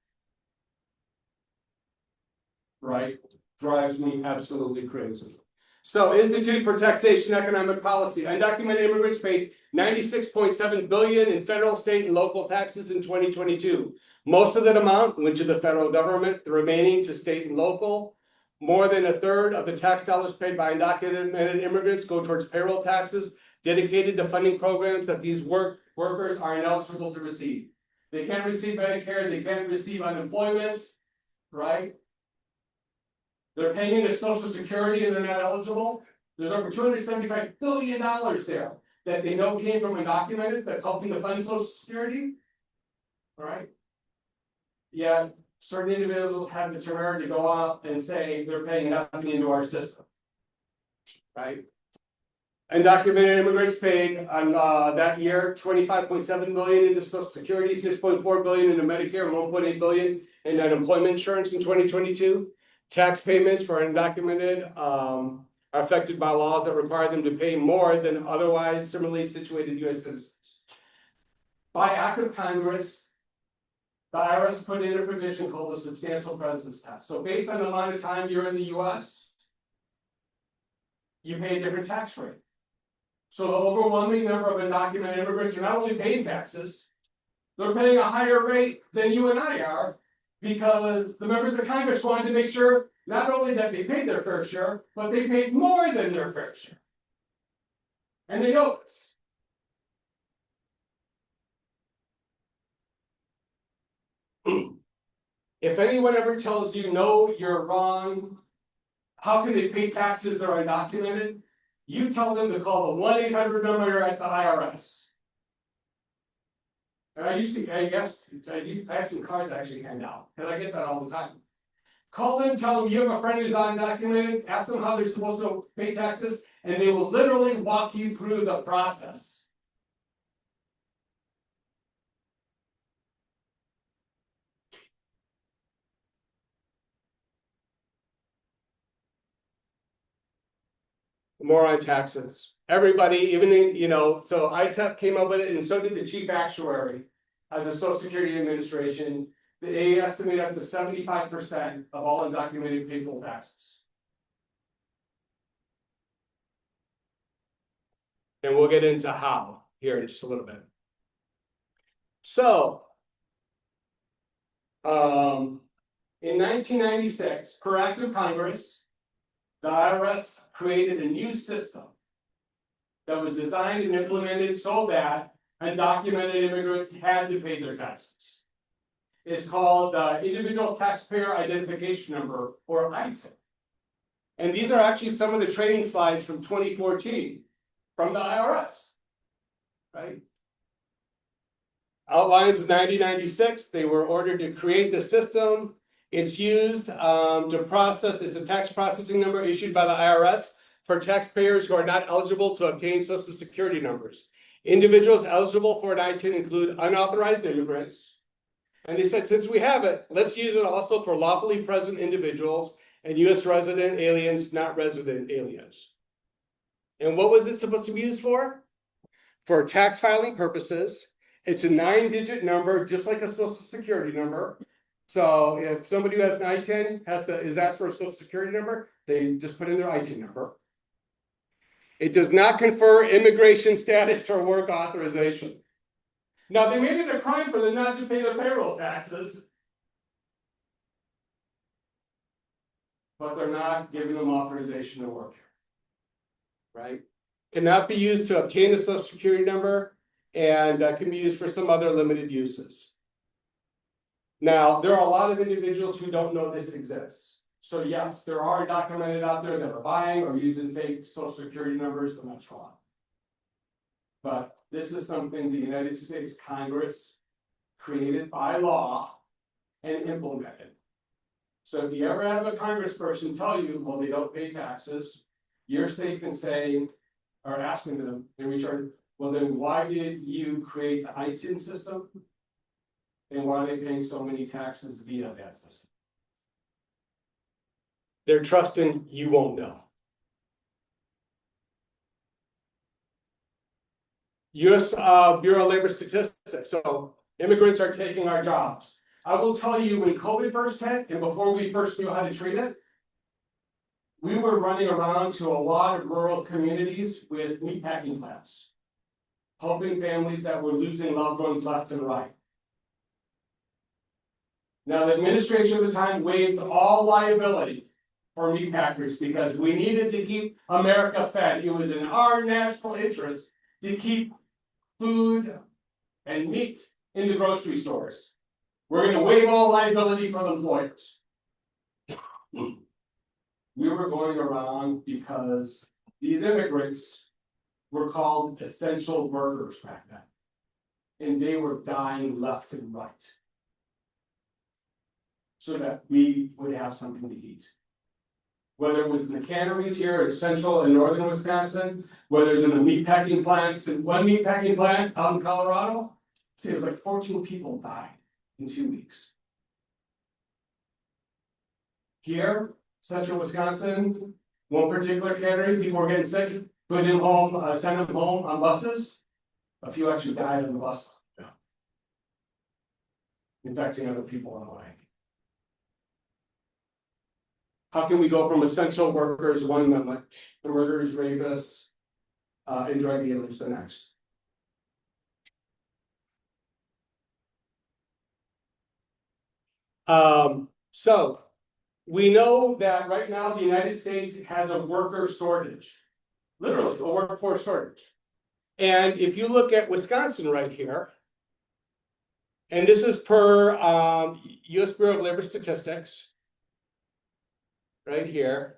Speaker 2: Right? Drives me absolutely crazy. So Institute for Taxation and Economic Policy, undocumented immigrants paid 96.7 billion in federal, state, and local taxes in 2022. Most of that amount went to the federal government, the remaining to state and local. More than a third of the tax dollars paid by undocumented immigrants go towards payroll taxes dedicated to funding programs that these workers are ineligible to receive. They can't receive Medicare, they can't receive unemployment, right? They're paying into Social Security and they're not eligible. There's over $275 billion there that they know came from undocumented that's helping to fund Social Security. All right. Yeah, certain individuals have the temerity to go out and say they're paying nothing into our system. Right. Undocumented immigrants paid on that year 25.7 billion into Social Security, 6.4 billion into Medicare, and 1.8 billion in unemployment insurance in 2022. Tax payments for undocumented are affected by laws that require them to pay more than otherwise similarly situated U.S. citizens. By act of Congress, the IRS put in a provision called the substantial presence test. So based on the amount of time you're in the U.S., you pay a different tax rate. So the overwhelming number of undocumented immigrants are not only paying taxes, they're paying a higher rate than you and I are, because the members of Congress wanted to make sure not only that they paid their fair share, but they paid more than their fair share. And they know this. If anyone ever tells you, no, you're wrong, how can they pay taxes that are undocumented? You tell them to call the 1-800 number at the IRS. And I have some cards I actually hand out, because I get that all the time. Call them, tell them you have a friend who's undocumented, ask them how they're supposed to pay taxes, and they will literally walk you through the process. More on taxes. Everybody, even in, so ITEP came up with it, and so did the chief actuary of the Social Security Administration. They estimate up to 75% of all undocumented pay full taxes. And we'll get into how here in just a little bit. So, in 1996, per act of Congress, the IRS created a new system that was designed and implemented so that undocumented immigrants had to pay their taxes. It's called the Individual Taxpayer Identification Number, or ITIN. And these are actually some of the training slides from 2014 from the IRS, right? Outlines of 1996, they were ordered to create the system. It's used to process, it's a tax processing number issued by the IRS for taxpayers who are not eligible to obtain Social Security numbers. Individuals eligible for an ITIN include unauthorized immigrants. And they said, since we have it, let's use it also for lawfully present individuals and U.S. resident aliens, not resident aliens. And what was it supposed to be used for? For tax filing purposes. It's a 9-digit number, just like a Social Security number. So if somebody who has an ITIN is asked for a Social Security number, they just put in their ITIN number. It does not confer immigration status or work authorization. Now, they made it a crime for them not to pay their payroll taxes, but they're not giving them authorization to work here, right? Cannot be used to obtain a Social Security number, and can be used for some other limited uses. Now, there are a lot of individuals who don't know this exists. So yes, there are documented out there that are buying or using fake Social Security numbers, and that's wrong. But this is something the United States Congress created by law and implemented. So if you ever have a congressperson tell you, well, they don't pay taxes, you're safe in saying, or asking them in return, well, then why did you create the ITIN system? And why are they paying so many taxes via that system? They're trusting you won't know. US Bureau of Labor Statistics, so immigrants are taking our jobs. I will tell you, when COVID first hit and before we first knew how to treat it, we were running around to a lot of rural communities with meatpacking plants, helping families that were losing loved ones left and right. Now, the administration at the time waived all liability for meatpackers because we needed to keep America fed. It was in our national interest to keep food and meat in the grocery stores. We're going to waive all liability from employers. We were going around because these immigrants were called essential workers back then. And they were dying left and right, so that we would have something to eat. Whether it was in the canneries here in central and northern Wisconsin, whether it's in the meatpacking plants, and one meatpacking plant out in Colorado, see, it was like 14 people died in 2 weeks. Here, central Wisconsin, one particular cannery, people were getting sick, put them home, sent them home on buses. A few actually died on the bus, infecting other people on the way. How can we go from essential workers one minute to murderers, rapists, and drug dealers the next? So we know that right now the United States has a worker shortage, literally a workforce shortage. And if you look at Wisconsin right here, and this is per US Bureau of Labor Statistics, right here,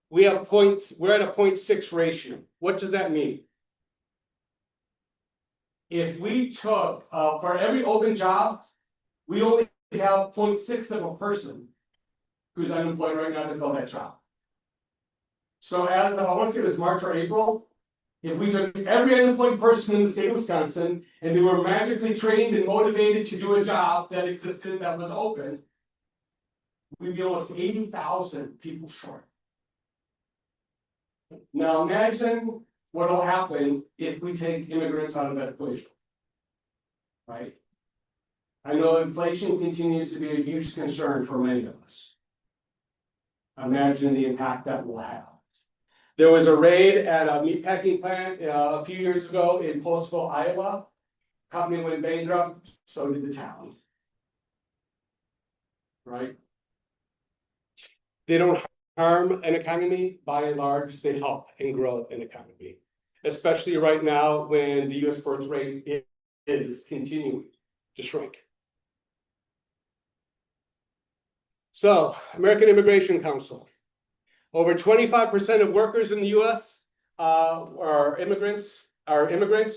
Speaker 2: we're at a 0.6 ratio. What does that mean? If we took, for every open job, we only have 0.6 of a person who's unemployed right now to fill that job. So as I want to say it was March or April, if we took every unemployed person in the state of Wisconsin and they were magically trained and motivated to do a job that existed that was open, we'd be almost 80,000 people short. Now imagine what will happen if we take immigrants out of that equation, right? I know inflation continues to be a huge concern for many of us. Imagine the impact that will have. There was a raid at a meatpacking plant a few years ago in Postville, Iowa. Company went bankrupt, so did the town. Right? They don't harm an economy. By and large, they help and grow an economy. Especially right now when the US birth rate is continuing to shrink. So, American Immigration Council. Over 25% of workers in the US are immigrants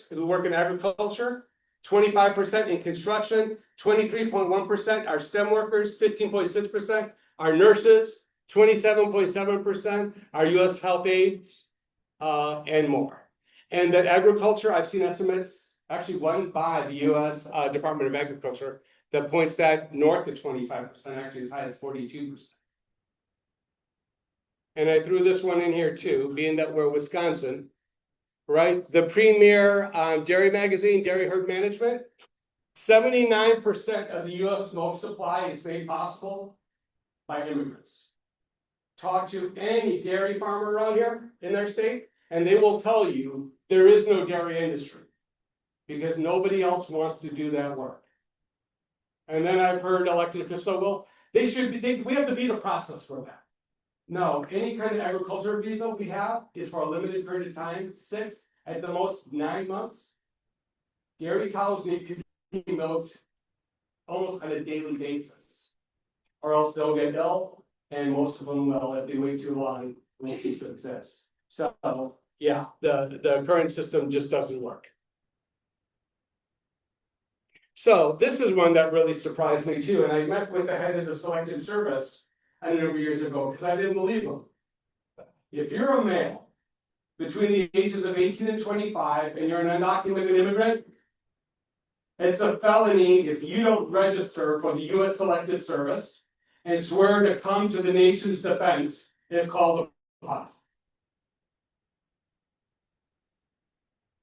Speaker 2: who work in agriculture, 25% in construction, 23.1% are STEM workers, 15.6% are nurses, 27.7% are US health aides, and more. And that agriculture, I've seen estimates, actually one by the US Department of Agriculture, that points that north of 25%, actually as high as 42%. And I threw this one in here too, being that we're Wisconsin, right? The premier dairy magazine, Dairy Herd Management, 79% of the US milk supply is made possible by immigrants. Talk to any dairy farmer around here in their state, and they will tell you there is no dairy industry because nobody else wants to do that work. And then I've heard elected officials, well, we have to be the process for that. No, any kind of agriculture visa we have is for a limited period of time, 6 at the most 9 months. Dairy cows need to be milked almost on a daily basis, or else they'll get ill, and most of them will, if they wait too long, will cease to exist. So yeah, the current system just doesn't work. So this is one that really surprised me too, and I met with the head of the Selective Service a number of years ago because I didn't believe him. If you're a male between the ages of 18 and 25 and you're an undocumented immigrant, it's a felony if you don't register for the US Selective Service and swear to come to the nation's defense if called upon.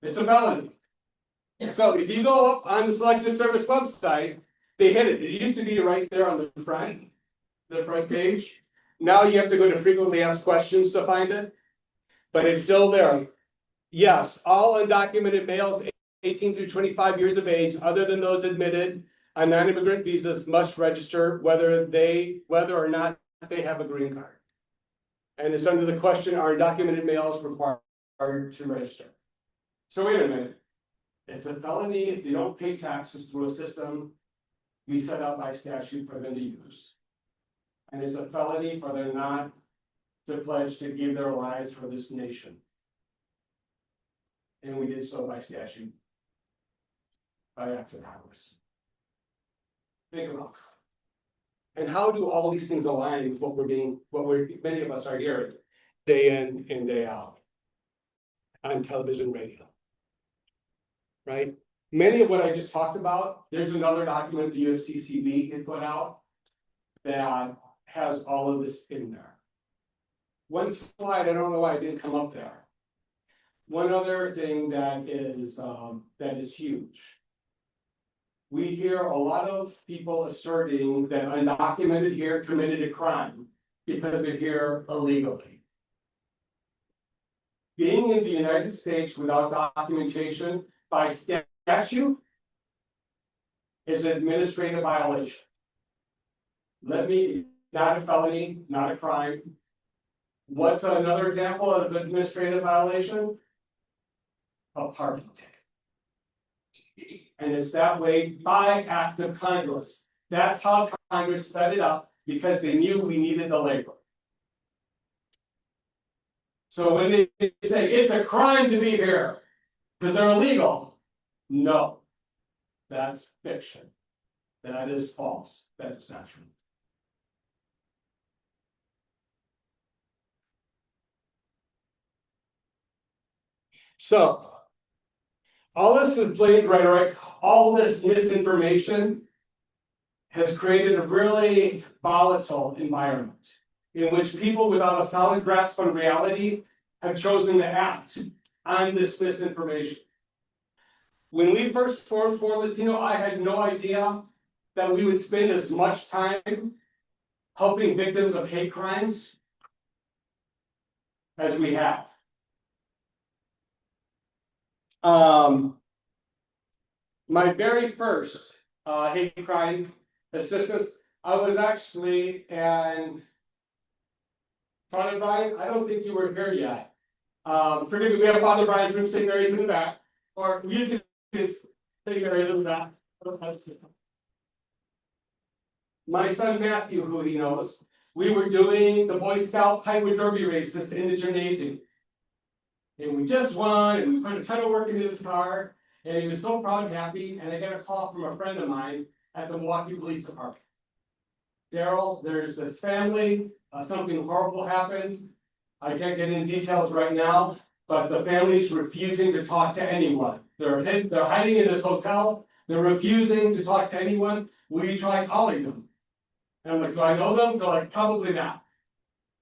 Speaker 2: It's a felony. So if you go up on the Selective Service website, they hid it. It used to be right there on the front page. Now you have to go to frequently asked questions to find it. But it's still there. Yes, all undocumented males 18 through 25 years of age, other than those admitted on non-immigrant visas, must register whether or not they have a green card. And it's under the question, are undocumented males required to register? So wait a minute. It's a felony if they don't pay taxes through a system we set up by statute for them to use. And it's a felony for them not to pledge to give their lives for this nation. And we did so by statute. By act of Congress. Think about it. And how do all these things align with what many of us are hearing day in and day out on television, radio? Right? Many of what I just talked about, there's another document the USCCB had put out that has all of this in there. One slide, I don't know why it didn't come up there. One other thing that is huge. We hear a lot of people asserting that undocumented here committed a crime because they're here illegally. Being in the United States without documentation by statute is an administrative violation. Not a felony, not a crime. What's another example of an administrative violation? A parking ticket. And it's that way by act of Congress. That's how Congress set it up because they knew we needed the labor. So when they say it's a crime to be here because they're illegal, no, that's fiction. That is false. That is not true. So, all this inflated rhetoric, all this misinformation has created a really volatile environment in which people without a solid grasp on reality have chosen to act on this misinformation. When we first formed Forward Latino, I had no idea that we would spend as much time helping victims of hate crimes as we have. My very first hate crime assistance, I was actually in Father Brian, I don't think you were here yet. Forgive me, we have Father Brian from St. Mary's in the back, or we used to St. Mary's in the back. My son Matthew, who he knows, we were doing the Boy Scout Highway Derby races in the gymnasium. And we just won, and we put a ton of work into his car, and he was so proud and happy, and I got a call from a friend of mine at the Milwaukee Police Department. Darryl, there's this family, something horrible happened. I can't get into details right now, but the family's refusing to talk to anyone. They're hiding in this hotel, they're refusing to talk to anyone. Will you try calling them? And I'm like, do I know them? They're like, probably not.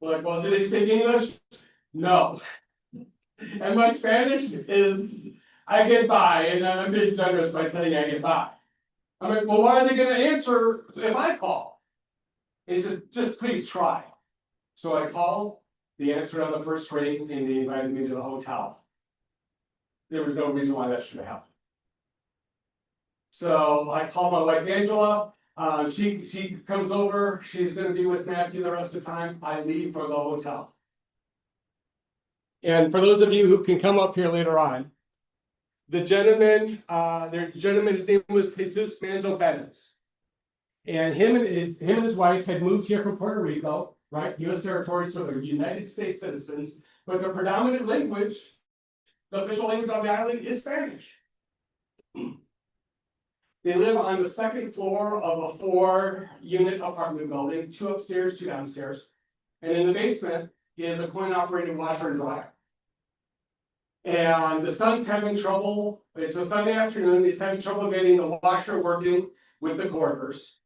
Speaker 2: We're like, well, do they speak English? No. And my Spanish is, I get by, and I'm being generous by saying I get by. I'm like, well, why are they gonna answer if I call? And he said, just please try. So I called, they answered on the first ring, and they invited me to the hotel. There was no reason why that should have happened. So I called my wife Angela, she comes over, she's gonna be with Matthew the rest of the time, I leave for the hotel. And for those of you who can come up here later on, the gentleman, his name was Jesus Manzo Benez. And him and his wife had moved here from Puerto Rico, right? US territory, so they're United States citizens, but the predominant language, the official language on the island is Spanish. They live on the second floor of a 4-unit apartment building, 2 upstairs, 2 downstairs. And in the basement is a coin-operated washer and dryer. And the son's having trouble, it's a Sunday afternoon, he's having trouble getting the washer working with the coworkers.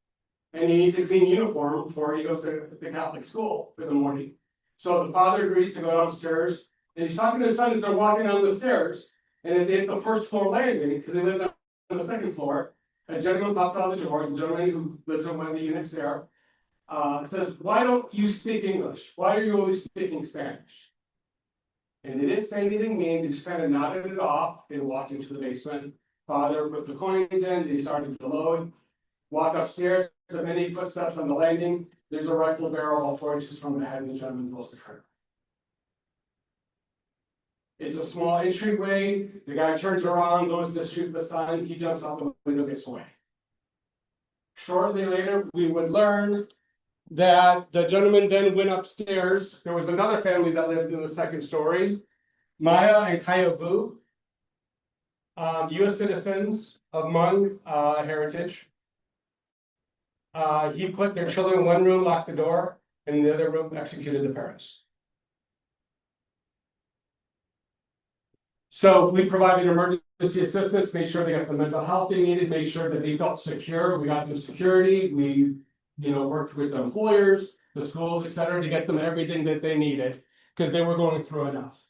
Speaker 2: And he needs a clean uniform before he goes to the Catholic school for the morning. So the father agrees to go downstairs, and he's talking to his son as they're walking down the stairs. And as they hit the first floor landing, because they lived on the second floor, a gentleman pops out of the door, the gentleman who lives in one of the units there, says, "Why don't you speak English? Why are you always speaking Spanish?" And they didn't say anything mean, they just kind of nodded it off and walked into the basement. Father put the coins in, they started to load, walk upstairs, the many footsteps on the landing, there's a rifle barrel about 4 inches from the head, and the gentleman pulls the trigger. It's a small entryway, the guy turns around, goes to shoot the son, he jumps out the window, gets away. Shortly later, we would learn that the gentleman then went upstairs. There was another family that lived in the second story, Maya and Kaya Vu, US citizens of Hmong heritage. He put their children in one room, locked the door, and in the other room executed the parents. So we provided emergency assistance, made sure they got the mental health they needed, made sure that they felt secure. We got them security. We, worked with the employers, the schools, et cetera, to get them everything that they needed because they were going through enough.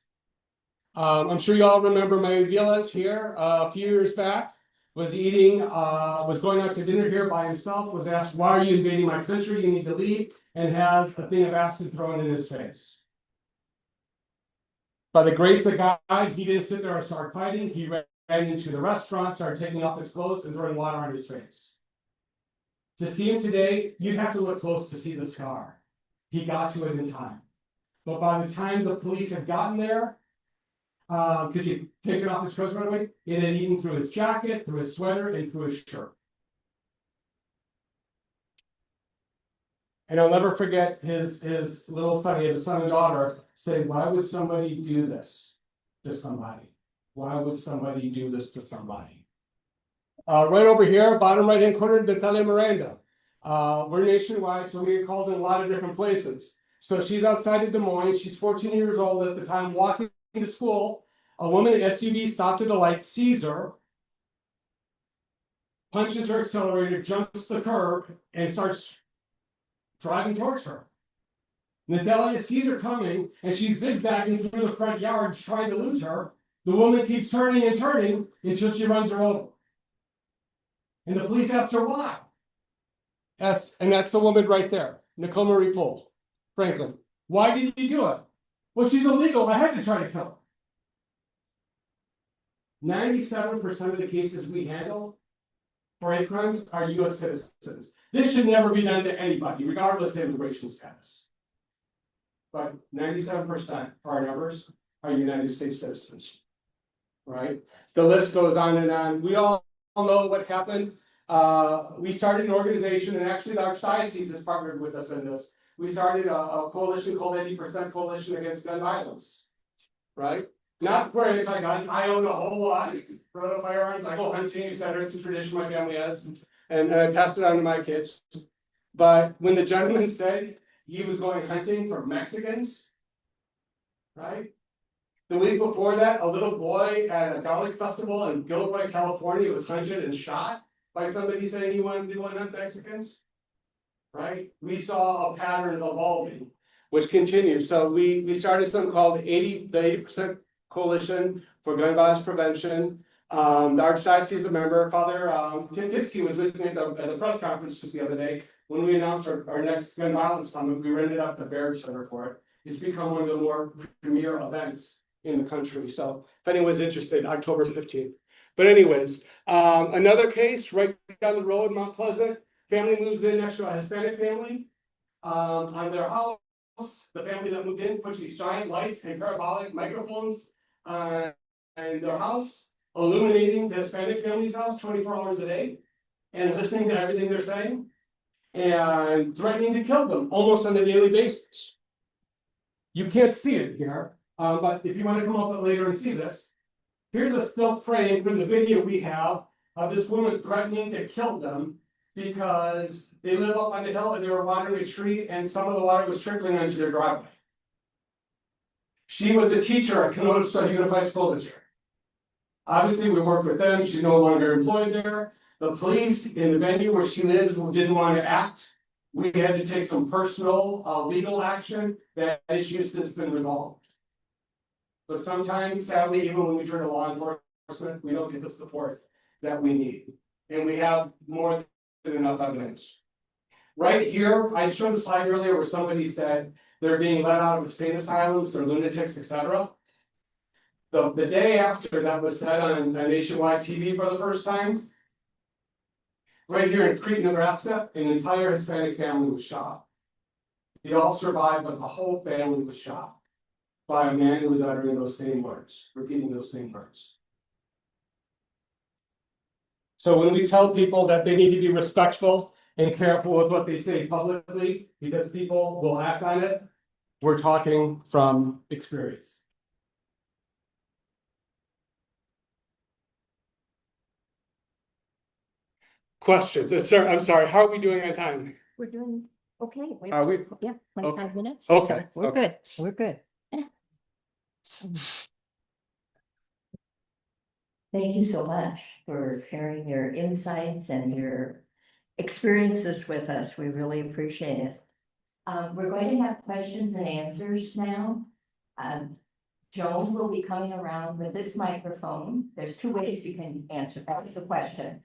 Speaker 2: I'm sure you all remember my Villas here a few years back. Was going out to dinner here by himself. Was asked, "Why are you invading my country? You need to leave," and has a thing of acid thrown in his face. By the grace of God, he didn't sit there and start fighting. He ran into the restaurant, started taking off his clothes and throwing water on his face. To see him today, you'd have to look close to see the scar. He got to it in time. But by the time the police had gotten there, because he'd taken off his clothes right away, it had eaten through his jacket, through his sweater, and through his shirt. And I'll never forget his little son, he had a son and daughter, say, "Why would somebody do this to somebody? Why would somebody do this to somebody?" Right over here, bottom right-hand corner, Natalia Miranda. We're nationwide, so we get called in a lot of different places. So she's outside of Des Moines. She's 14 years old at the time, walking to school. A woman in SUV stopped at a light, sees her, punches her accelerator, jumps the curb, and starts driving towards her. Natalia sees her coming, and she's zigzagging through the front yard, trying to lose her. The woman keeps turning and turning until she runs her over. And the police asked her why. And that's the woman right there, Nicole Marie Poole, Franklin. "Why did you do it?" "Well, she's illegal. I had to try to kill her." 97% of the cases we handle for hate crimes are US citizens. This should never be done to anybody, regardless of immigration status. But 97% of our numbers are United States citizens, right? The list goes on and on. We all know what happened. We started an organization, and actually the Archdiocese has partnered with us in this. We started a coalition called 80% Coalition Against Gun Violence, right? Not for anti-gun. I own a whole lot. For firearms, I go hunting, etc. It's a tradition my family has, and I pass it on to my kids. But when the gentleman said he was going hunting for Mexicans, right? The week before that, a little boy at a garlic festival in Gilroy, California, was hunted and shot by somebody saying he wanted to go hunt Mexicans, right? We saw a pattern evolving, which continues. So we started something called the 80% Coalition for Gun Violence Prevention. The Archdiocese is a member. Father Tim Kiske was with me at the press conference just the other day when we announced our next gun violence summit. We rented out the Barrett Center for it. It's become one of the more premier events in the country. So if anyone's interested, October 15th. But anyways, another case right down the road, Mount Pleasant. Family moves in next to a Hispanic family. On their house, the family that moved in puts these giant lights and parabolic microphones on their house, illuminating the Hispanic family's house 24 hours a day and listening to everything they're saying and threatening to kill them almost on a daily basis. You can't see it here, but if you want to come up later and see this, here's a still frame from the video we have of this woman threatening to kill them because they live up on the hill and they were watering a tree and some of the water was trickling onto their driveway. She was a teacher at Kenosha Unified School District. Obviously, we worked with them. She's no longer employed there. The police in the venue where she lives didn't want to act. We had to take some personal legal action. That issue has since been resolved. But sometimes, sadly, even when we turn to law enforcement, enforcement, we don't get the support that we need. And we have more than enough evidence. Right here, I showed a slide earlier where somebody said they're being let out of insane asylums, they're lunatics, etc. The day after that was said on nationwide TV for the first time. Right here in Crete, Nebraska, an entire Hispanic family was shot. They all survived, but the whole family was shot by a man who was uttering those same words, repeating those same words. So when we tell people that they need to be respectful and careful with what they say publicly, because people will act on it, we're talking from experience. Questions? Sir, I'm sorry, how are we doing on time?
Speaker 1: We're doing okay.
Speaker 2: Are we?
Speaker 1: Yeah, 25 minutes.
Speaker 2: Okay,
Speaker 1: So we're
Speaker 2: okay.
Speaker 1: good. We're good. Thank you so much for sharing your insights and your experiences with us. We really appreciate it. We're going to have questions and answers now. Joan will be coming around with this microphone. There's two ways you can ask the question.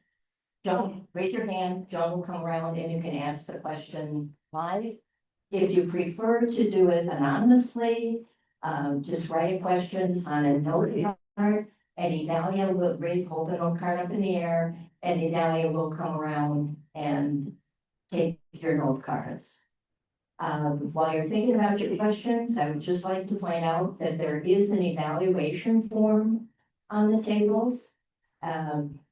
Speaker 1: Joan, raise your hand. Joan will come around and you can ask the question live. If you prefer to do it anonymously, just write a question on a note card. And Idalia will hold the note card up in the air, and Idalia will come around and take your note cards. While you're thinking about your questions, I would just like to point out that there is an evaluation form on the tables.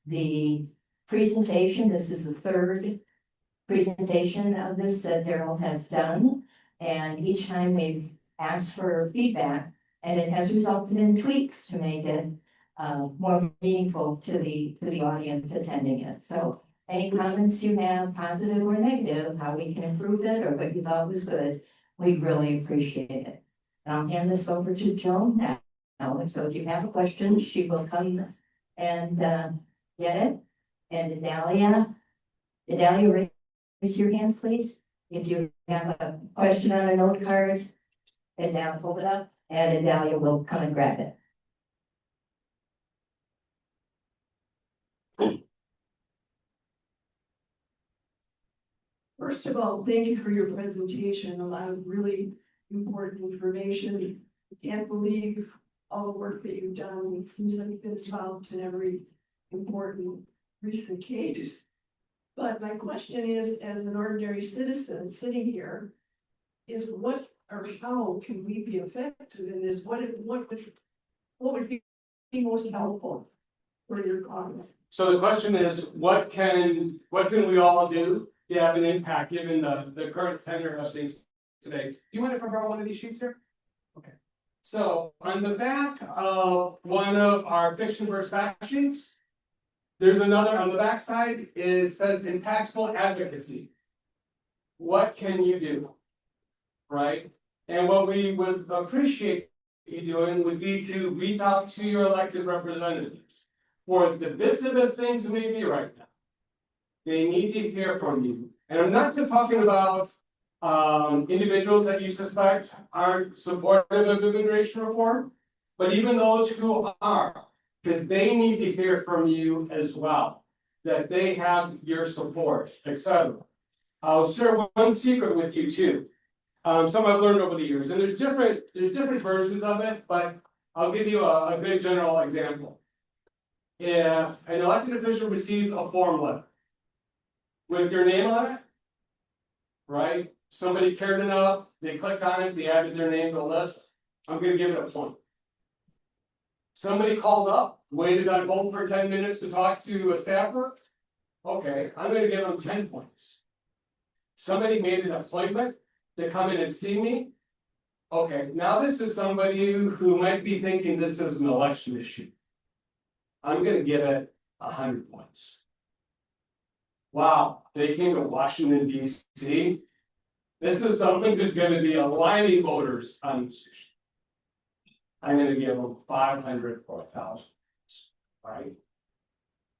Speaker 1: The presentation, this is the third presentation of this that Darryl has done. And each time we've asked for feedback, and it has resulted in tweaks to make it more meaningful to the audience attending it. So any comments you have, positive or negative, how we can improve it or what you thought was good, we really appreciate it. And I'll hand this over to Joan now. So if you have a question, she will come and get it. And Idalia, raise your hand, please. If you have a question on a note card, and now hold it up, and Idalia will come and grab it.
Speaker 5: First of all, thank you for your presentation, a lot of really important information. I can't believe all the work that you've done. It seems like you've been involved in every important recent case. But my question is, as an ordinary citizen sitting here, is what or how can we be effective in this? What would be most helpful for your comment?
Speaker 2: So the question is, what can we all do to have an impact given the current tenor of things today? Do you want to borrow one of these sheets here? Okay. So on the back of one of our fiction versus fact sheets, there's another on the back side. It says impactful advocacy. What can you do? Right? And what we would appreciate you doing would be to reach out to your elected representatives. For as divisive as things may be right now, they need to hear from you. And I'm not just talking about individuals that you suspect aren't supportive of immigration reform, but even those who are, because they need to hear from you as well, that they have your support, etc. I'll share one secret with you too. Some I've learned over the years, and there's different versions of it, but I'll give you a good general example. If an elected official receives a form letter with your name on it, right? Somebody cared enough, they clicked on it, they added their name to the list, I'm gonna give it a point. Somebody called up, waited on hold for 10 minutes to talk to a staffer, okay, I'm gonna give them 10 points. Somebody made an appointment to come in and see me, okay, now this is somebody who might be thinking this is an election issue. I'm gonna give it 100 points. Wow, they came to Washington, D.C. This is something who's gonna be aligning voters on this issue. I'm gonna give them 500 or 1,000, right?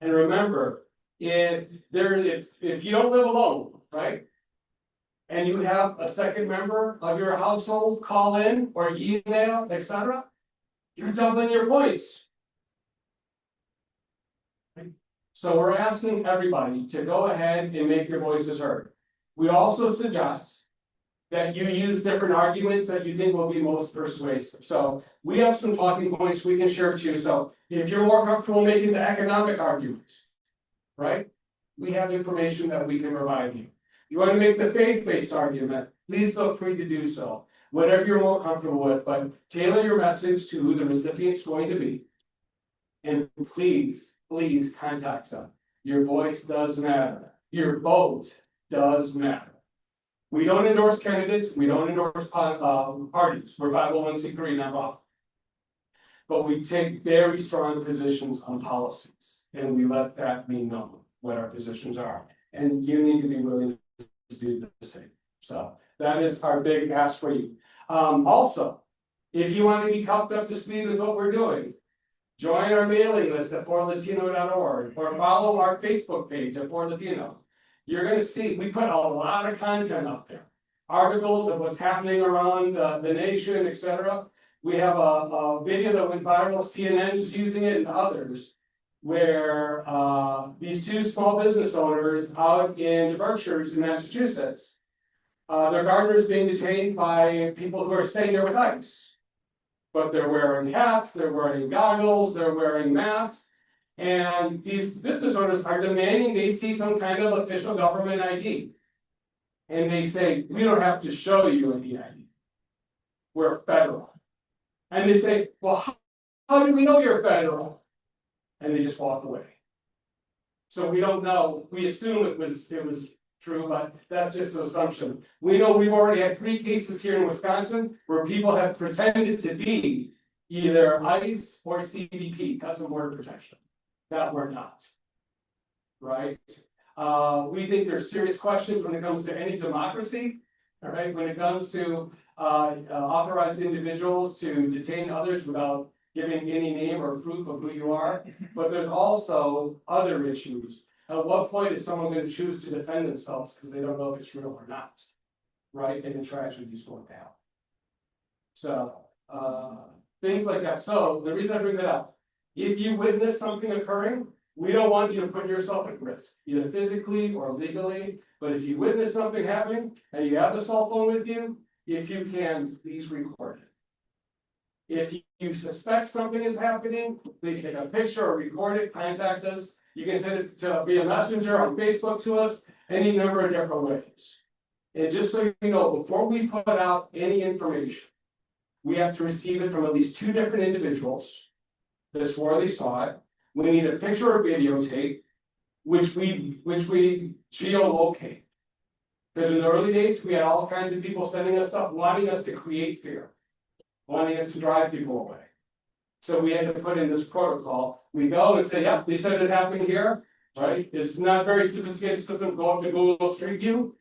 Speaker 2: And remember, if you don't live alone, right? And you have a second member of your household call in or email, etc., you're doubling your points. So we're asking everybody to go ahead and make your voices heard. We also suggest that you use different arguments that you think will be most persuasive. So we have some talking points we can share too. So if you're more comfortable making the economic argument, right? We have information that we can provide you. You want to make the faith-based argument, please feel free to do so. Whatever you're more comfortable with, but tailor your message to who the recipient's going to be. And please, please contact them. Your voice does matter. Your vote does matter. We don't endorse candidates, we don't endorse parties, we're 501c3 nonprofit. But we take very strong positions on policies, and we let that be known what our positions are. And you need to be willing to do the same. So that is our big ask for you. Also, if you want to be kept up to speed with what we're doing, join our mailing list at forwardlatino.org or follow our Facebook page at Forward Latino. You're gonna see, we put a lot of content up there. Articles of what's happening around the nation, etc. We have a video that went viral, CNN's using it and others, where these two small business owners out in the Berkshires in Massachusetts, their gardeners being detained by people who are staying there with ICE. But they're wearing hats, they're wearing goggles, they're wearing masks. And these business owners are demanding they see some kind of official government ID. And they say, we don't have to show you any ID. We're federal. And they say, well, how do we know you're federal? And they just walk away. So we don't know, we assume it was true, but that's just an assumption. We know we've already had 3 cases here in Wisconsin where people have pretended to be either ICE or CBP, Customs Border Protection. That we're not. Right? We think there's serious questions when it comes to any democracy. All right, when it comes to authorized individuals to detain others without giving any name or proof of who you are. But there's also other issues. At what point is someone going to choose to defend themselves because they don't know if it's real or not? Right? And the tragedy is going to happen. So things like that. So the reason I bring that up, if you witness something occurring, we don't want you to put yourself at risk, either physically or legally. But if you witness something happening and you have the cell phone with you, if you can, please record it. If you suspect something is happening, please take a picture or record it, contact us. You can send it to via messenger on Facebook to us, any number of different ways. And just so you know, before we put out any information, we have to receive it from at least 2 different individuals that swore they saw it. We need a picture or videotape, which we geolocate. Because in the early days, we had all kinds of people sending us stuff, wanting us to create fear, wanting us to drive people away. So we had to put in this protocol. We go and say, yep, they said it happened here, right? It's not very sophisticated system. Go up to Google Street View.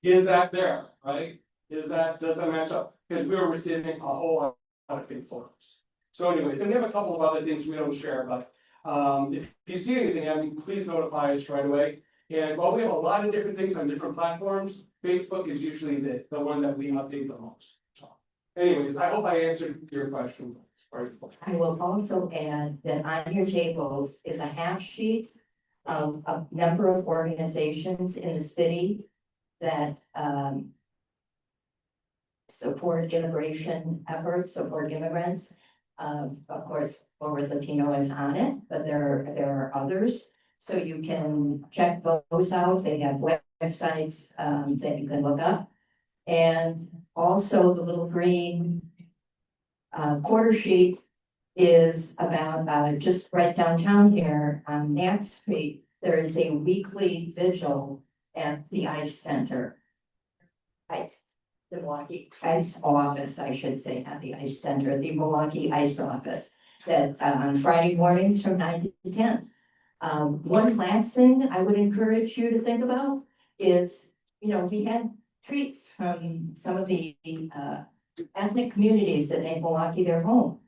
Speaker 2: Is that there, right? Does that match up? Because we were receiving a whole lot of fake photos. So anyways, and we have a couple of other things we don't share, but if you see anything, I mean, please notify us right away. And while we have a lot of different things on different platforms, Facebook is usually the one that we update the most. So anyways, I hope I answered your question.
Speaker 1: I will also add that on your tables is a half sheet of a number of organizations in the city that support immigration efforts, support immigrants. Of course, Forward Latino is on it, but there are others. So you can check those out. They have websites that you can look up. And also the little green quarter sheet is about just right downtown here on Knapp Street. There is a weekly vigil at the ICE Center. The Milwaukee ICE office, I should say, not the ICE Center, the Milwaukee ICE office, that on Friday mornings from 9 to 10. One last thing I would encourage you to think about is, we had treats from some of the ethnic communities that make Milwaukee their home.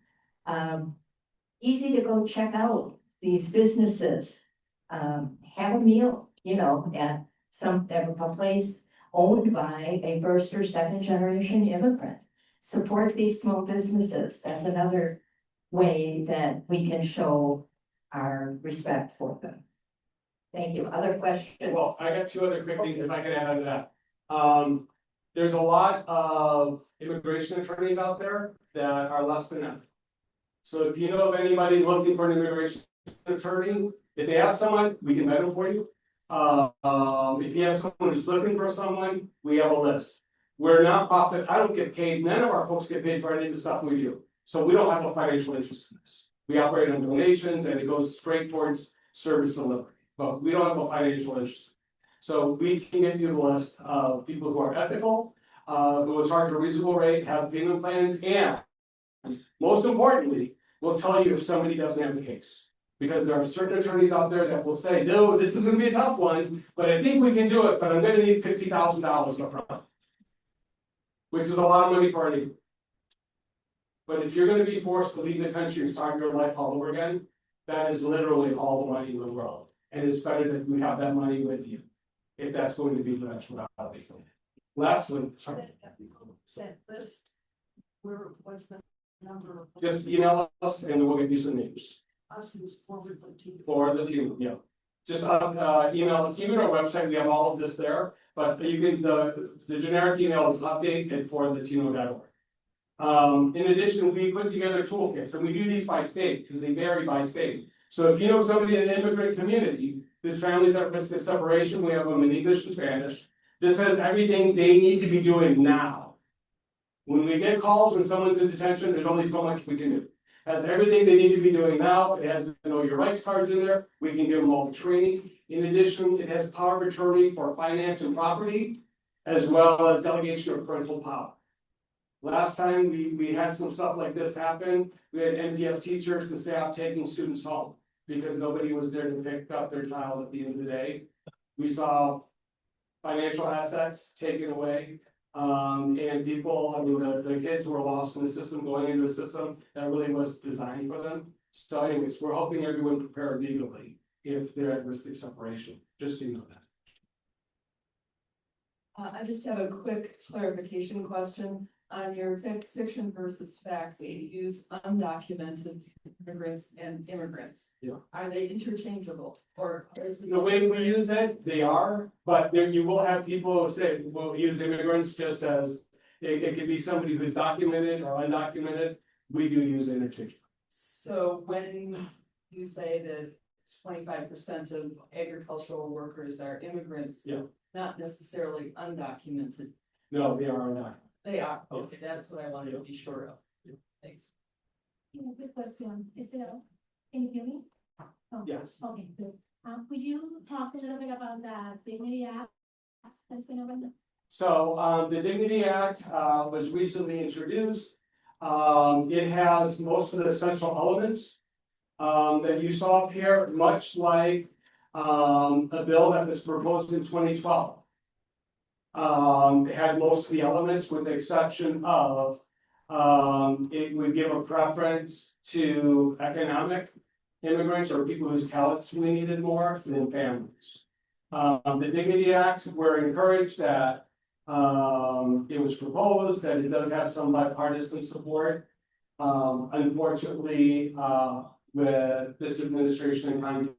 Speaker 1: Easy to go check out these businesses, have a meal, at a place owned by a 1st or 2nd generation immigrant. Support these small businesses. That's another way that we can show our respect for them. Thank you. Other questions?
Speaker 2: Well, I got two other quick things if I could add on to that. There's a lot of immigration attorneys out there that are less than ethical. So if you know of anybody looking for an immigration attorney, if they have someone, we can vet them for you. If you have someone who's looking for someone, we have a list. We're not profit, I don't get paid, none of our folks get paid for any of the stuff we do. So we don't have a financial interest in this. We operate on donations and it goes straight towards service delivery, but we don't have a financial interest. So we can get you the list of people who are ethical, who will charge a reasonable rate, have payment plans, and most importantly, we'll tell you if somebody doesn't have the case. Because there are certain attorneys out there that will say, no, this is gonna be a tough one, but I think we can do it, but I'm gonna need $50,000 upfront. Which is a lot of money for any. But if you're gonna be forced to leave the country and start your life all over again, that is literally all the money in the world. And it's better that you have that money with you, if that's going to be the eventuality. Lastly, sorry.
Speaker 5: That list, what's the number of?
Speaker 2: Just email us and we'll get you some names.
Speaker 5: Us is Forward Latino.
Speaker 2: For the team, yeah. Just email us, even our website, we have all of this there, but you can, the generic email is update@forwardlatino.org. In addition, we put together toolkits, and we do these by state, because they vary by state. So if you know somebody in the immigrant community, whose family's at risk of separation, we have them in English and Spanish. This has everything they need to be doing now. When we get calls when someone's in detention, there's only so much we can do. Has everything they need to be doing now. It has know your rights cards in there. We can give them all the training. In addition, it has power of attorney for finance and property, as well as delegation of parental power. Last time we had some stuff like this happen, we had NPS teachers and staff taking students home because nobody was there to pick up their child at the end of the day. We saw financial assets taken away. And people, I mean, the kids who were lost in the system, going into a system that really was designed for them. So anyways, we're helping everyone prepare legally if they're at risk of separation, just so you know that.
Speaker 6: I just have a quick clarification question on your fiction versus facts. You use undocumented immigrants and immigrants.
Speaker 2: Yeah.
Speaker 6: Are they interchangeable or?
Speaker 2: The way we use it, they are, but there you will have people who say, we'll use immigrants just as, it could be somebody who's documented or undocumented, we do use interchange.
Speaker 6: So when you say that 25% of agricultural workers are immigrants.
Speaker 2: Yeah.
Speaker 6: Not necessarily undocumented,
Speaker 2: No, they are not.
Speaker 6: they are, okay, that's what I wanted to be sure of. Thanks.
Speaker 7: Quick question, is there, can you hear me? Oh,
Speaker 2: Yes.
Speaker 7: Okay, good. Could you talk a little bit about the Dignity Act that's been around?
Speaker 2: So, the Dignity Act, was recently introduced. It has most of the essential elements, that you saw up here, much like, a bill that was proposed in 2012. It had most of the elements with the exception of, it would give a preference to economic immigrants or people whose talents we needed more than families. The Dignity Act, we're encouraged that, it was proposed that it does have some bipartisan support. Unfortunately, with this administration and Congress,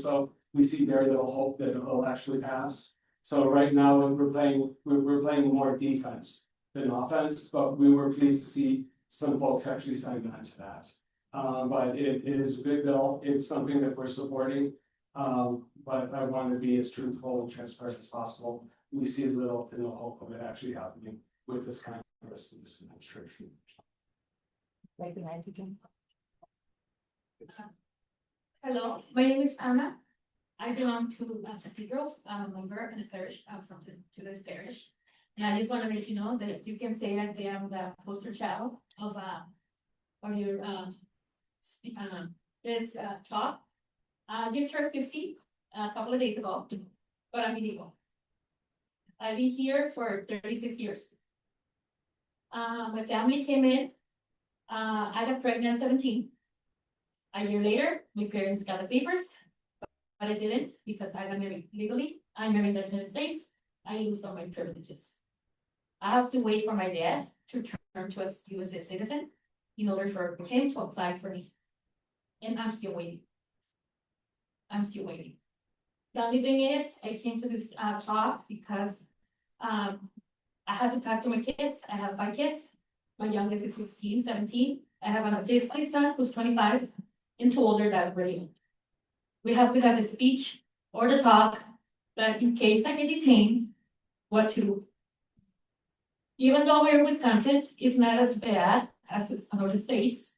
Speaker 2: so we see very little hope that it will actually pass. So right now, we're playing more defense than offense, but we were pleased to see some folks actually sign on to that. But it is a big bill, it's something that we're supporting. But I want to be as truthful and transparent as possible. We see little to no hope of it actually happening with this Congress and this administration.
Speaker 1: Right behind you, Jim.
Speaker 7: Hello, my name is Anna. I belong to Cathedral, I'm a member in the parish, to this parish. And I just want to let you know that you can say that I am the poster child of your this talk. Just turned 50 a couple of days ago, but I'm illegal. I've been here for 36 years. My family came in. I got pregnant at 17. A year later, my parents got the papers, but I didn't because I got married legally. I married in the United States. I lose all my privileges. I have to wait for my dad to turn to a U.S. citizen in order for him to apply for me. And I'm still waiting. I'm still waiting. The only thing is, I came to this talk because I had to talk to my kids. I have 5 kids. My youngest is 16, 17. I have an autistic son who's 25 and 2 older that are really. We have to have the speech or the talk that in case I get detained, what to do. Even though we're in Wisconsin, it's not as bad as it's in other states.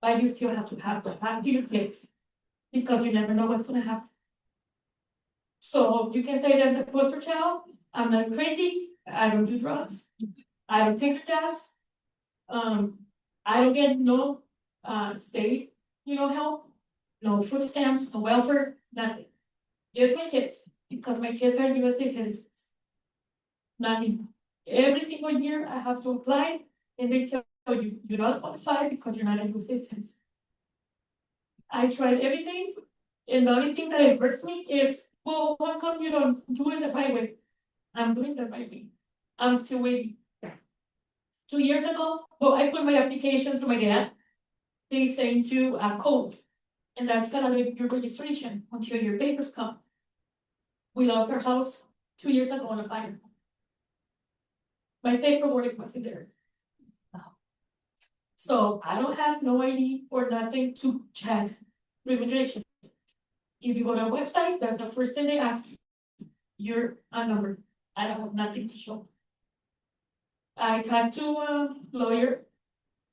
Speaker 7: But you still have to talk to your kids because you never know what's gonna happen. So you can say that the poster child, I'm not crazy, I don't do drugs, I don't take the jobs. I don't get no state, help, no food stamps, no welfare, nothing. Just my kids, because my kids are US citizens. Not me. Every single year I have to apply and they tell you you're not qualified because you're not a US citizen. I tried everything, and the only thing that hurts me is, well, how come you don't do it the right way? I'm doing the right way. I'm still waiting. 2 years ago, well, I put my application through my dad. They send you a code, and that's gonna be your registration until your papers come. We lost our house 2 years ago on a fire. My paperwork wasn't there. So I don't have no ID or nothing to check immigration. If you go to a website, that's the first thing they ask you. You're unnumbered. I don't have nothing to show. I talked to a lawyer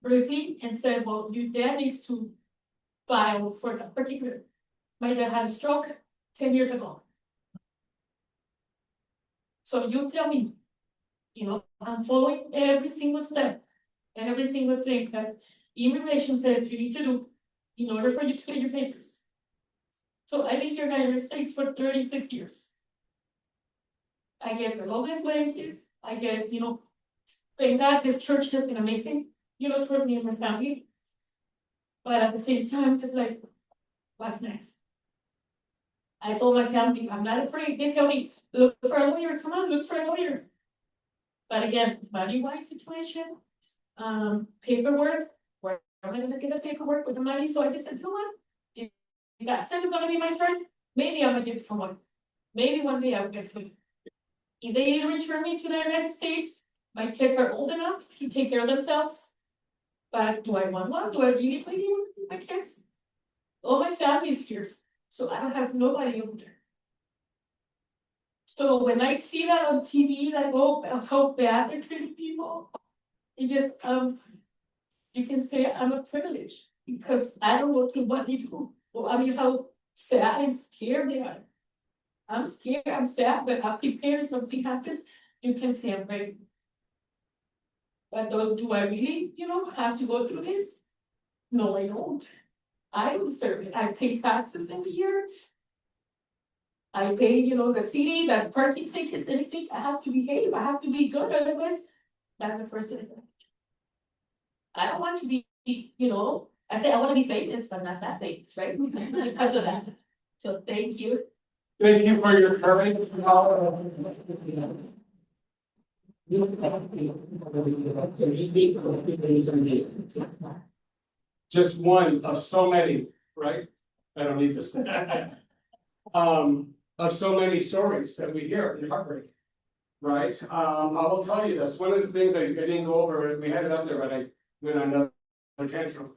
Speaker 7: briefly and said, well, your dad needs to file for that particular. My dad had a stroke 10 years ago. So you tell me, I'm following every single step, every single thing that immigration says you need to do in order for you to get your papers. So I've been here in the United States for 36 years. I get the longest wages. I get, thank God this church has been amazing, toward me and my family. But at the same time, it's like, what's next? I told my family, I'm not afraid. They tell me, look for a lawyer, come on, look for a lawyer. But again, money-wise situation, paperwork, where am I gonna get the paperwork with the money? So I just said, you know what? If God says it's gonna be my turn, maybe I'm gonna give it to someone. Maybe one day I will get some. If they return me to the United States, my kids are old enough to take care of themselves. But do I want one? Do I really play with my kids? All my family is here, so I don't have nobody over there. So when I see that on TV, like, oh, how bad they're treating people, it just, you can say I'm a privilege because I don't go through what they do. Well, I mean, how sad and scared they are. I'm scared, I'm sad, but I'm prepared if something happens, you can say I'm ready. But do I really, have to go through this? No, I don't. I don't deserve it. I pay taxes every year. I pay, the city, the parking tickets, anything. I have to behave. I have to be good. Otherwise, that's the first thing. I don't want to be, I say I want to be famous, but not that famous, right? Because of that. So thank you.
Speaker 2: Thank you for your courage. Just one of so many, right? I don't need this. Of so many stories that we hear in heartbreak. Right, I will tell you this, one of the things I didn't go over, we had it up there, but I went on another tantrum.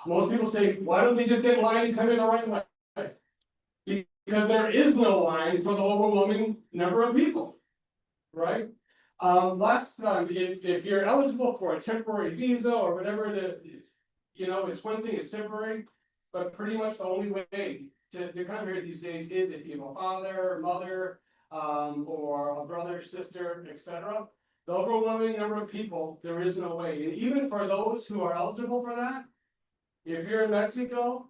Speaker 2: Most people say, why don't they just get in line and come in the right way? Because there is no line for the overwhelming number of people, right? Last time, if you're eligible for a temporary visa or whatever it's one thing, it's temporary, but pretty much the only way to come here these days is if you have a father, mother, or a brother, sister, etc. The overwhelming number of people, there is no way. And even for those who are eligible for that, if you're in Mexico,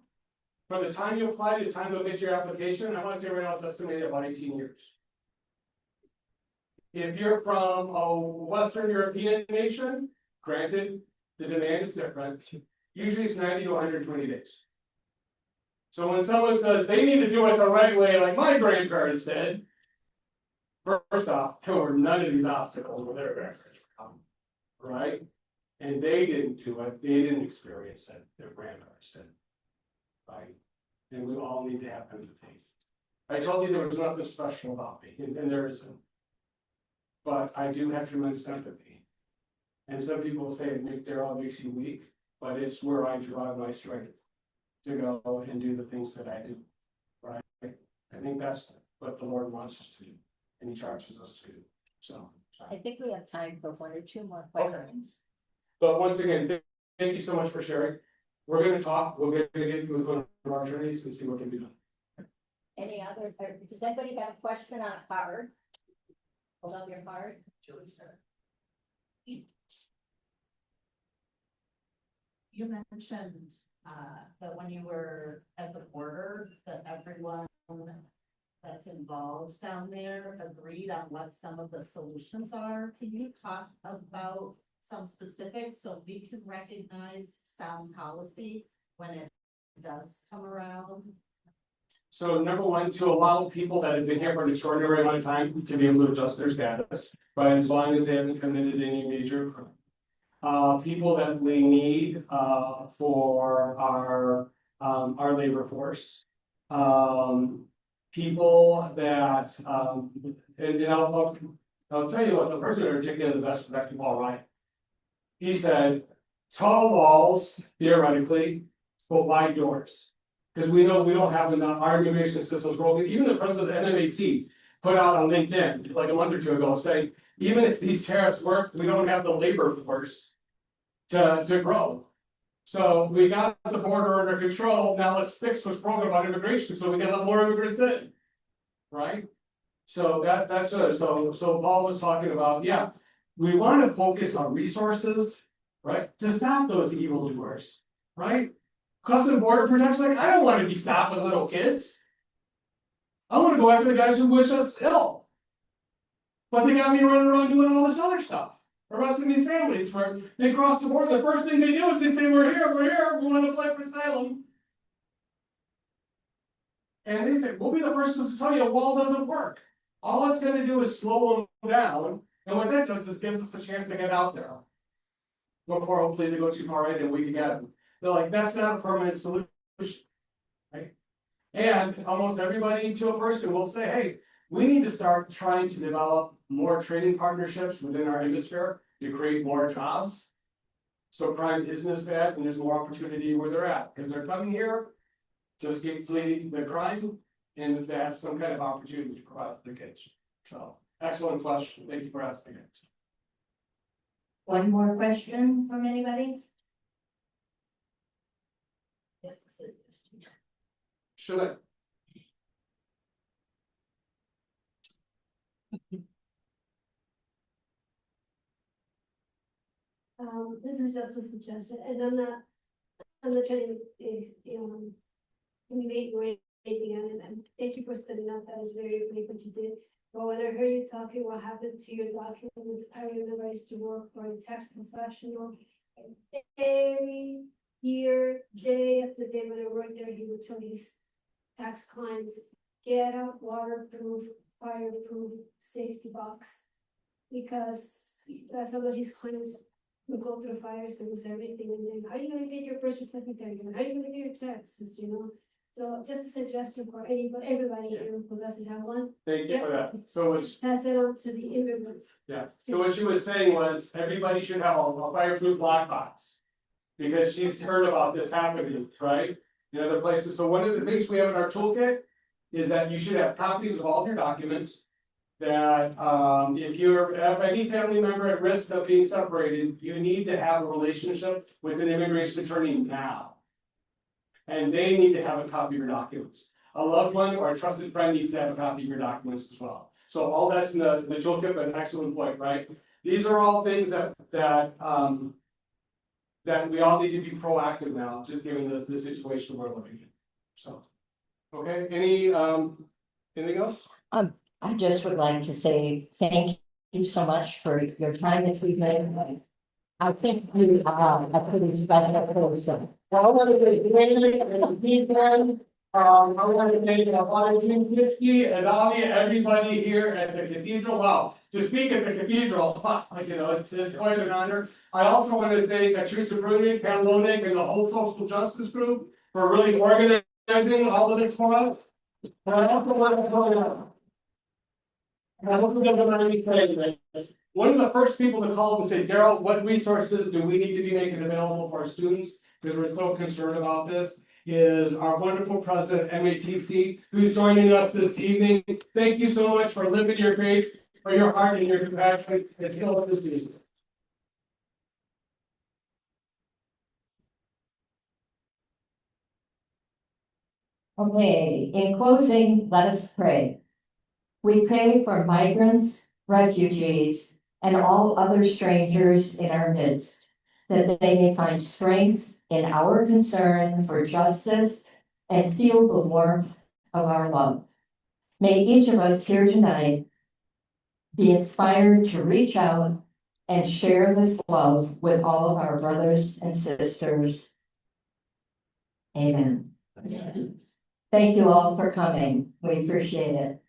Speaker 2: from the time you apply to the time you'll get your application, I want to say right now it's estimated about 18 years. If you're from a Western European nation, granted, the demand is different. Usually it's 90 to 120 days. So when someone says they need to do it the right way, like my grandparents did, first off, there were none of these obstacles when their grandparents were coming, right? And they didn't do it, they didn't experience it, their grandparents did, right? And we all need to have empathy. I told you there was nothing special about me, and there isn't. But I do have tremendous empathy. And some people say Darryl makes you weak, but it's where I derive my strength to go and do the things that I do, right? I think that's what the Lord wants us to do, and He charges us to do, so.
Speaker 1: I think we have time for one or two more questions.
Speaker 2: But once again, thank you so much for sharing. We're gonna talk, we're gonna get with one of our attorneys and see what can be done.
Speaker 1: Any other, does anybody have a question on a card? Hold up your card.
Speaker 8: You mentioned, that when you were at the border, that everyone that's involved down there agreed on what some of the solutions are. Can you talk about some specifics so we can recognize sound policy when it does come around?
Speaker 2: So number one, to allow people that have been here for an extraordinary amount of time to be able to adjust their status, right, as long as they haven't committed any major crime. People that we need, for our labor force. People that, and I'll tell you what, the person who articulated the best, Dr. Paul Ryan. He said, tall walls theoretically, but wide doors. Because we know we don't have enough, our immigration system's broken. Even the president of the NMAC put out on LinkedIn like a month or two ago saying, even if these tariffs work, we don't have the labor force to grow. So we got the border under control. Now let's fix what's broken about immigration so we can let more immigrants in. Right? So that's it. So Paul was talking about, yeah, we want to focus on resources, right? To stop those evildoers, right? Customs and Border Protection, like, I don't want to be stopping little kids. I want to go after the guys who wish us ill. But they got me running around doing all this other stuff. Arresting these families where they cross the border. The first thing they do is they say, we're here, we want to apply for asylum. And they say, we'll be the first ones to tell you a wall doesn't work. All it's going to do is slow them down. And what that does is gives us a chance to get out there. Before hopefully they go too far in and we can get them. They're like, that's not a permanent solution. Right? And almost everybody to a person will say, hey, we need to start trying to develop more training partnerships within our hemisphere to create more jobs. So crime isn't as bad and there's more opportunity where they're at. Because they're coming here, just get flee the crime and they have some kind of opportunity to provide for the kids. So excellent question. Thank you for asking it.
Speaker 1: One more question from anybody? Yes,
Speaker 2: Should I?
Speaker 9: This is just a suggestion, and I'm not trying to, intimidate or anything, and thank you for stepping up, that was very brave what you did. But when I heard you talking, what happened to your documents, I remember I used to work for a tax professional. Every year, day after day when I worked there, he would tell these tax clients, get a waterproof, fireproof safety box. Because some of his clients would go through fires and lose everything, and then how are you gonna get your birth certificate? How are you gonna get your taxes, So just a suggestion for everybody here who doesn't have one,
Speaker 2: Thank you for that. So it's,
Speaker 9: pass it on to the immigrants.
Speaker 2: yeah, so what she was saying was everybody should have a fireproof lockbox. Because she's heard about this happening, right? In other places. So one of the things we have in our toolkit is that you should have copies of all of your documents. That if you're any family member at risk of being separated, you need to have a relationship with an immigration attorney now. And they need to have a copy of your documents. A loved one or a trusted friend needs to have a copy of your documents as well. So all that's in the toolkit, but an excellent point, right? These are all things that we all need to be proactive now, just given the situation we're living in. So, okay, anything else?
Speaker 1: I just would like to say thank you so much for your time this evening. I think you are a pretty special person.
Speaker 2: Well, I want to thank Randy and Ethan. I want to thank Valentin Pinsky and Ali, everybody here at the cathedral. Wow, to speak at the cathedral, it's quite an honor. I also want to thank Teresa Brunig, Pam Lonig, and the whole social justice group for really organizing organizing all of this for us. And I also want to point out. And I hope you guys are already saying this. One of the first people to call and say, Darryl, what resources do we need to be making available for our students? Because we're so concerned about this, is our wonderful president, MATC, who's joining us this evening. Thank you so much for living your faith, for your heart and your compassion. It's still with you.
Speaker 1: Okay, in closing, let us pray. We pray for migrants, refugees, and all other strangers in our midst, that they may find strength in our concern for justice and feel the warmth of our love. May each of us here tonight be inspired to reach out and share this love with all of our brothers and sisters. Amen. Thank you all for coming. We appreciate it.